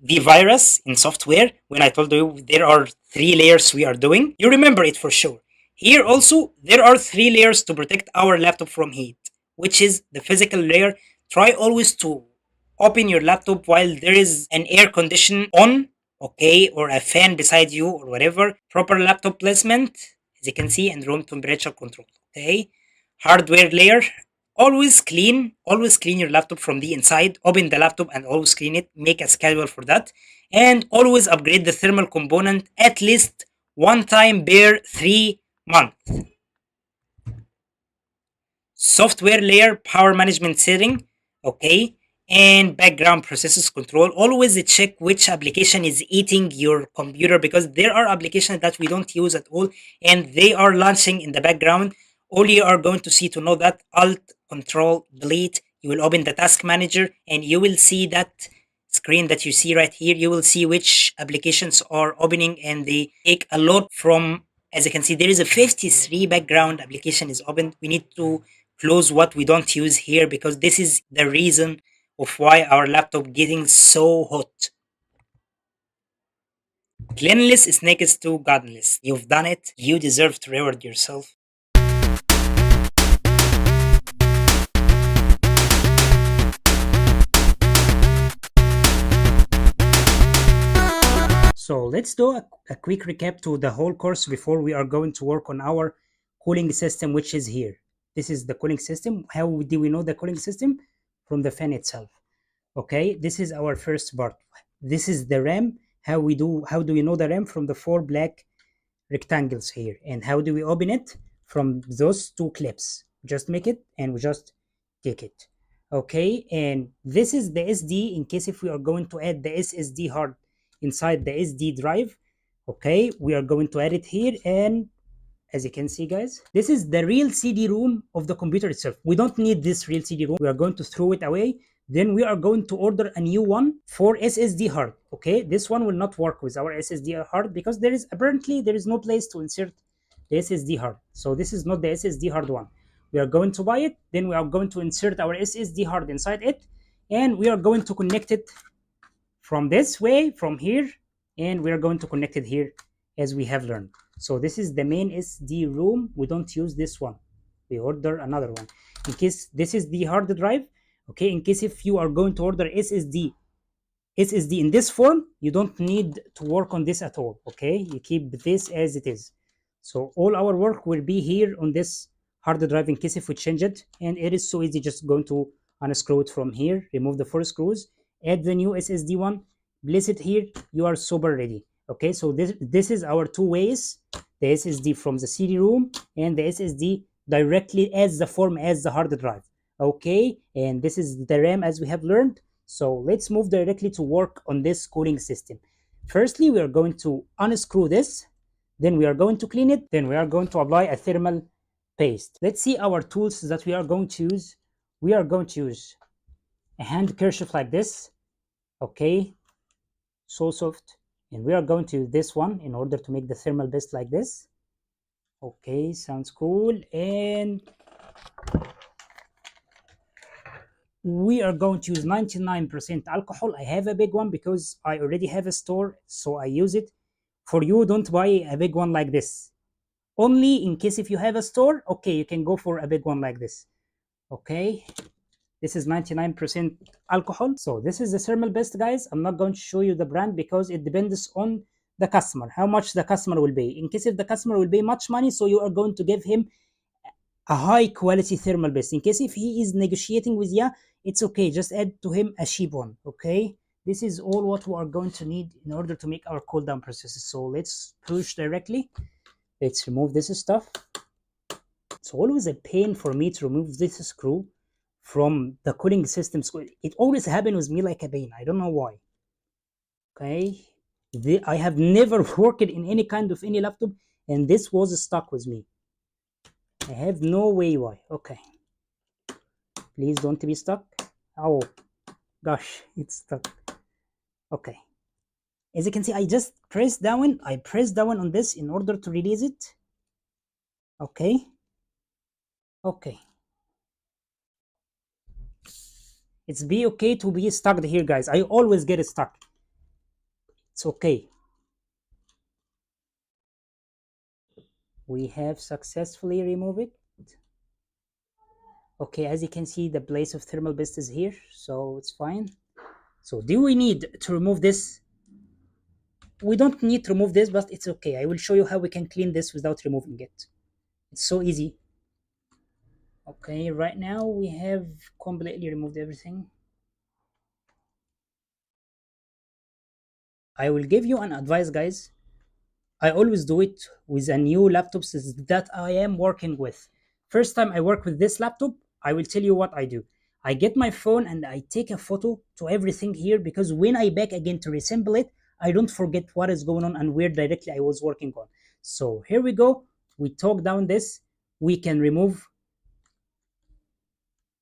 the virus in software. When I told you there are 3 layers we are doing, you remember it for sure. Here also, there are 3 layers to protect our laptop from heat, which is the physical layer. Try always to open your laptop while there is an air condition on, okay, or a fan beside you or whatever. Proper laptop placement, as you can see, and room temperature control. Okay, hardware layer. Always clean your laptop from the inside. Open the laptop and always clean it. Make a schedule for that. And always upgrade the thermal component at least one time per 3 months. Software layer, power management setting, okay, and background processes control. Always check which application is eating your computer, because there are applications that we don't use at all and they are launching in the background. All you are going to see to know that, alt control delete. You will open the task manager and you will see that screen that you see right here. You will see which applications are opening and they take a lot from, as you can see, there is a 53 background application is open. We need to close what we don't use here, because this is the reason of why our laptop getting so hot. Cleanliness is next to godliness. You've done it. You deserve to reward yourself. So let's do a quick recap to the whole course before we are going to work on our cooling system, which is here. This is the cooling system. How do we know the cooling system? From the fan itself. Okay, this is our first part. This is the RAM. How do we know the RAM? From the 4 black rectangles here. And how do we open it? From those 2 clips. Just make it and we just take it. Okay, and this is the SD in case if we are going to add the SSD hard inside the SD drive. Okay, we are going to add it here, and as you can see, guys, this is the real CD-ROM of the computer itself. We don't need this real CD-ROM. We are going to throw it away. Then we are going to order a new one for SSD hard. Okay, this one will not work with our SSD hard because apparently there is no place to insert the SSD hard. So this is not the SSD hard one. We are going to buy it. Then we are going to insert our SSD hard inside it, and we are going to connect it from this way, from here, and we are going to connect it here as we have learned. So this is the main SD room. We don't use this one. We order another one. In case this is the hard drive, okay, in case if you are going to order SSD in this form, you don't need to work on this at all, okay? You keep this as it is. So all our work will be here on this hard drive in case if we change it, and it is so easy. Just going to unscrew it from here, remove the 4 screws, add the new SSD one, place it here. You are super ready. Okay, so this is our 2 ways: the SSD from the CD-ROM and the SSD directly as the form as the hard drive. Okay, and this is the RAM as we have learned. So let's move directly to work on this cooling system. Firstly, we are going to unscrew this, then we are going to clean it, then we are going to apply a thermal paste. Let's see our tools that we are going to use. We are going to use a handkerchief like this, okay, so soft, and we are going to use this one in order to make the thermal paste like this. Okay, sounds cool. And we are going to use 99% alcohol. I have a big one because I already have a store, so I use it. For you, don't buy a big one like this. Only in case if you have a store, okay, you can go for a big one like this. Okay, this is 99% alcohol. So this is the thermal paste, guys. I'm not going to show you the brand because it depends on the customer, how much the customer will pay. In case if the customer will pay much money, so you are going to give him a high quality thermal paste. In case if he is negotiating with you, it's okay, just add to him a cheap one. Okay, this is all what we are going to need in order to make our cool down processes. So let's push directly. Let's remove this stuff. It's always a pain for me to remove this screw from the cooling system. It always happens with me like a pain. I don't know why. Okay, I have never worked in any kind of any laptop and this was stuck with me. I have no way why. Okay, please don't be stuck. Oh gosh, it's stuck. Okay, as you can see, I just press down. I press down on this in order to release it. Okay, okay, it's be okay to be stuck here, guys. I always get stuck. It's okay. We have successfully removed it. Okay, as you can see, the place of thermal paste is here, so it's fine. So do we need to remove this? We don't need to remove this, but it's okay. I will show you how we can clean this without removing it. It's so easy. Okay, right now we have completely removed everything. I will give you an advice, guys. I always do it with a new laptops that I am working with. First time I work with this laptop, I will tell you what I do. I get my phone and I take a photo to everything here because when I back again to reassemble it, I don't forget what is going on and where directly I was working on. So here we go. We talk down this. We can remove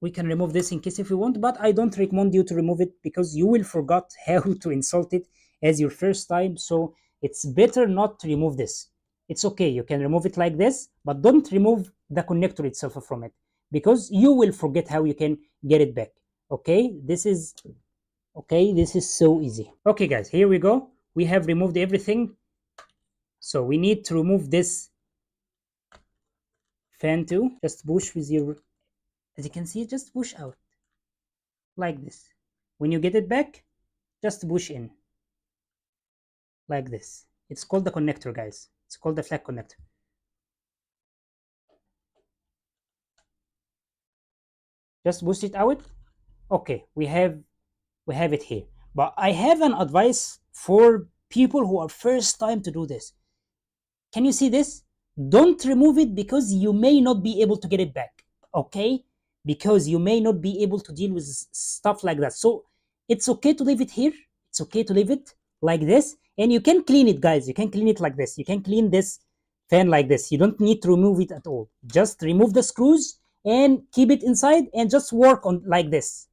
this in case if you want, but I don't recommend you to remove it because you will forget how to insult it as your first time. So it's better not to remove this. It's okay, you can remove it like this, but don't remove the connector itself from it because you will forget how you can get it back. Okay, this is so easy. Okay guys, here we go. We have removed everything. So we need to remove this fan too. Just push with your, as you can see, just push out like this. When you get it back, just push in like this. It's called the connector, guys. It's called the flag connector. Just push it out. Okay, we have it here. But I have an advice for people who are first time to do this. Can you see this? Don't remove it because you may not be able to get it back. Okay, because you may not be able to deal with stuff like that. So it's okay to leave it here. It's okay to leave it like this, and you can clean it, guys. You can clean it like this. You can clean this fan like this. You don't need to remove it at all. Just remove the screws and keep it inside and just work on like this.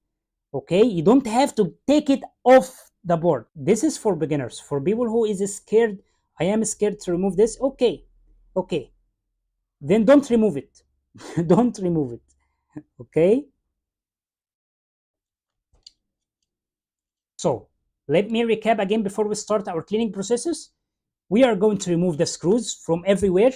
Okay, you don't have to take it off the board. This is for beginners. For people who is scared, I am scared to remove this. Okay, okay, then don't remove it. Don't remove it. Okay, so let me recap again before we start our cleaning processes. We are going to remove the screws from everywhere,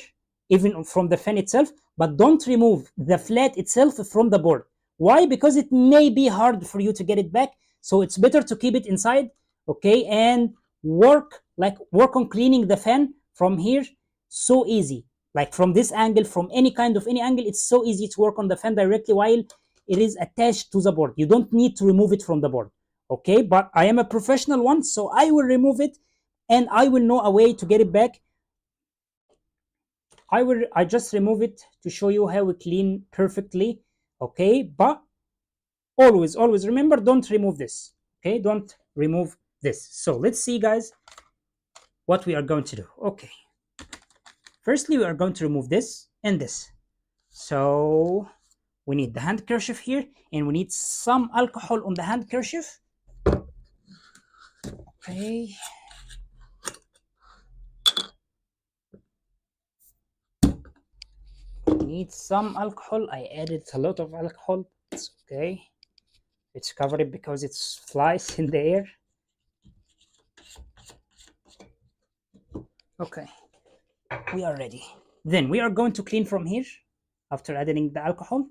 even from the fan itself, but don't remove the flat itself from the board. Why? Because it may be hard for you to get it back, so it's better to keep it inside. Okay, and work on cleaning the fan from here. So easy, like from this angle, from any kind of any angle, it's so easy to work on the fan directly while it is attached to the board. You don't need to remove it from the board. Okay, but I am a professional one, so I will remove it and I will know a way to get it back. I just remove it to show you how we clean perfectly. Okay, but always remember, don't remove this. Okay, don't remove this. So let's see, guys, what we are going to do. Okay, firstly, we are going to remove this and this. So we need the handkerchief here, and we need some alcohol on the handkerchief. Okay. We need some alcohol. I added a lot of alcohol. It's okay. It's covered because it's flies in the air. Okay, we are ready. Then we are going to clean from here after adding the alcohol.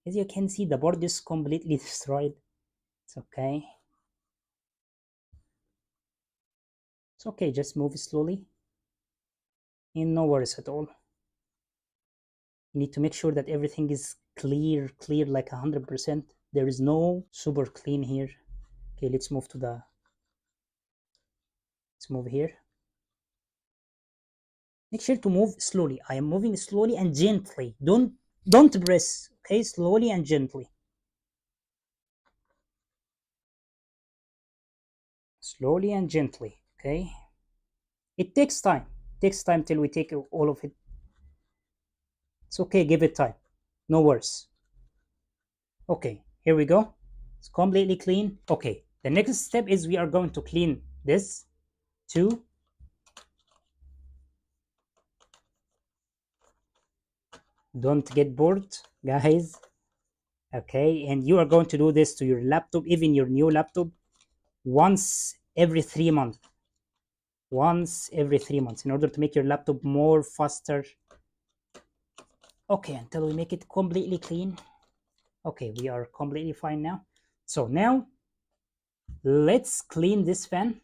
As you can see, the board is completely destroyed. It's okay. It's okay, just move slowly. And no worries at all. You need to make sure that everything is clear like 100%. There is no super clean here. Okay, let's move here. Make sure to move slowly. I am moving slowly and gently. Don't press. Okay, slowly and gently. Slowly and gently. Okay. It takes time. It takes time till we take all of it. It's okay. Give it time. No worries. Okay. Here we go. It's completely clean. Okay. The next step is we are going to clean this too. Don't get bored, guys. Okay. And you are going to do this to your laptop, even your new laptop, once every 3 months. Once every 3 months in order to make your laptop more faster. Okay, until we make it completely clean. Okay, we are completely fine now. So now let's clean this fan.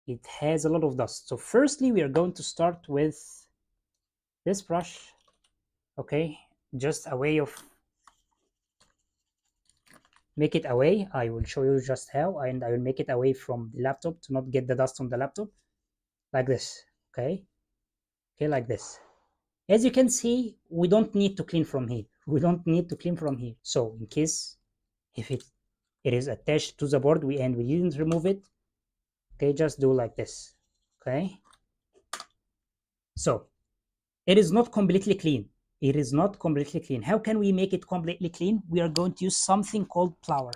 It has a lot of dust. So firstly, we are going to start with this brush. Okay, just a way of make it away. I will show you just how, and I will make it away from the laptop to not get the dust on the laptop, like this. Okay, like this. As you can see, we don't need to clean from here. We don't need to clean from here. So in case if it is attached to the board we didn't remove it, okay, just do like this. Okay, so it is not completely clean. It is not completely clean. How can we make it completely clean? We are going to use something called flour.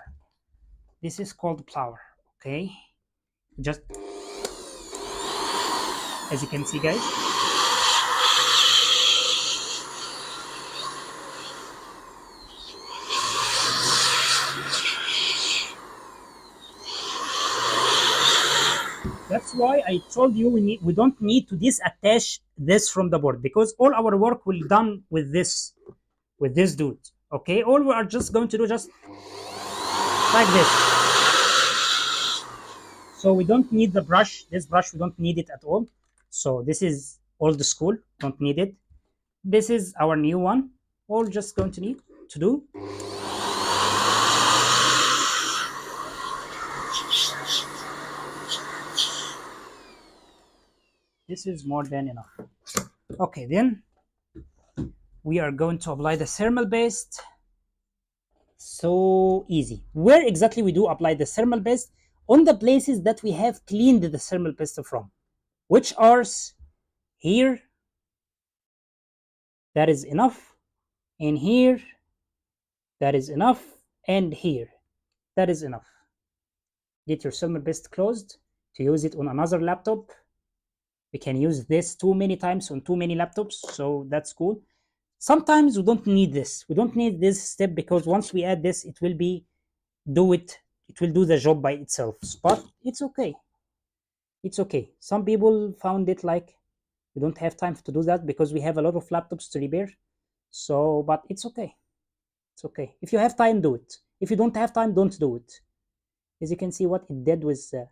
This is called flour. Okay, just as you can see, guys. That's why I told you we don't need to disattach this from the board, because all our work will done with this dude. Okay, all we are just going to do just like this. So we don't need the brush. This brush we don't need it at all. So this is old school, don't need it. This is our new one. All just going to need to do. This is more than enough. Okay, then we are going to apply the thermal paste. So easy. Where exactly we do apply the thermal paste? On the places that we have cleaned the thermal paste from, which are here. That is enough. And here, that is enough. And here, that is enough. Get your thermal paste closed to use it on another laptop. We can use this too many times on too many laptops, so that's cool. Sometimes we don't need this. We don't need this step because once we add this, it will do the job by itself. But it's okay. It's okay. Some people found it like we don't have time to do that because we have a lot of laptops to repair. So, but it's okay. It's okay. If you have time, do it. If you don't have time, don't do it. As you can see what it did with the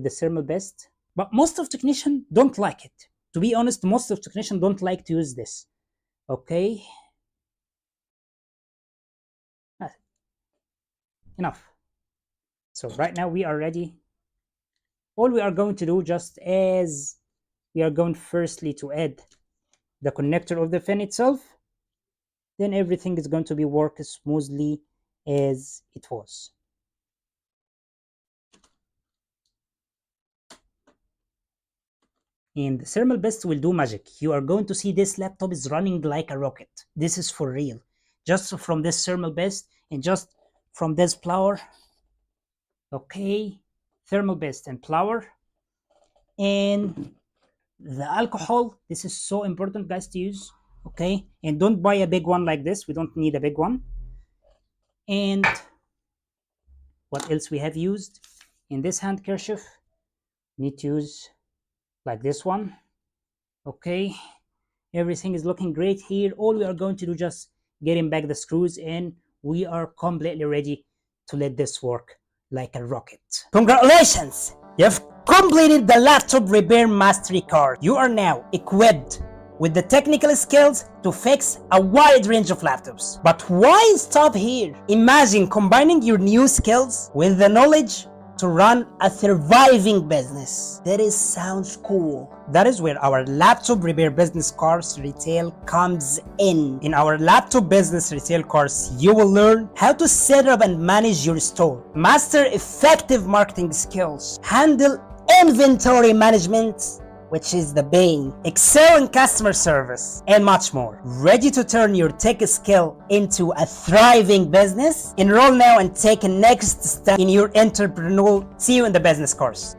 thermal paste. But most of technicians don't like it. To be honest, most of technicians don't like to use this. Okay. Enough. So right now we are ready. All we are going to do, just as we are going firstly to add the connector of the fan itself, then everything is going to be work smoothly as it was. and the thermal paste will do magic. You are going to see this laptop is running like a rocket. This is for real. Just from this thermal paste and just from this flour. Okay, thermal paste and flour and the alcohol. This is so important, guys, to use. Okay, and don't buy a big one like this. We don't need a big one. And what else we have used in this handkerchief? Need to use like this one. Okay, everything is looking great here. All we are going to do just getting back the screws and we are completely ready to let this work like a rocket. Congratulations! You've completed the laptop repair mastery course. You are now equipped with the technical skills to fix a wide range of laptops. But why stop here? Imagine combining your new skills with the knowledge to run a thriving business. That sounds cool. That is where our laptop repair business course retail comes in. In our laptop business retail course, you will learn how to set up and manage your store, master effective marketing skills, handle inventory management, which is the bane, excel in customer service, and much more. Ready to turn your tech skill into a thriving business? Enroll now and take a next step in your entrepreneurial. See you in the business course.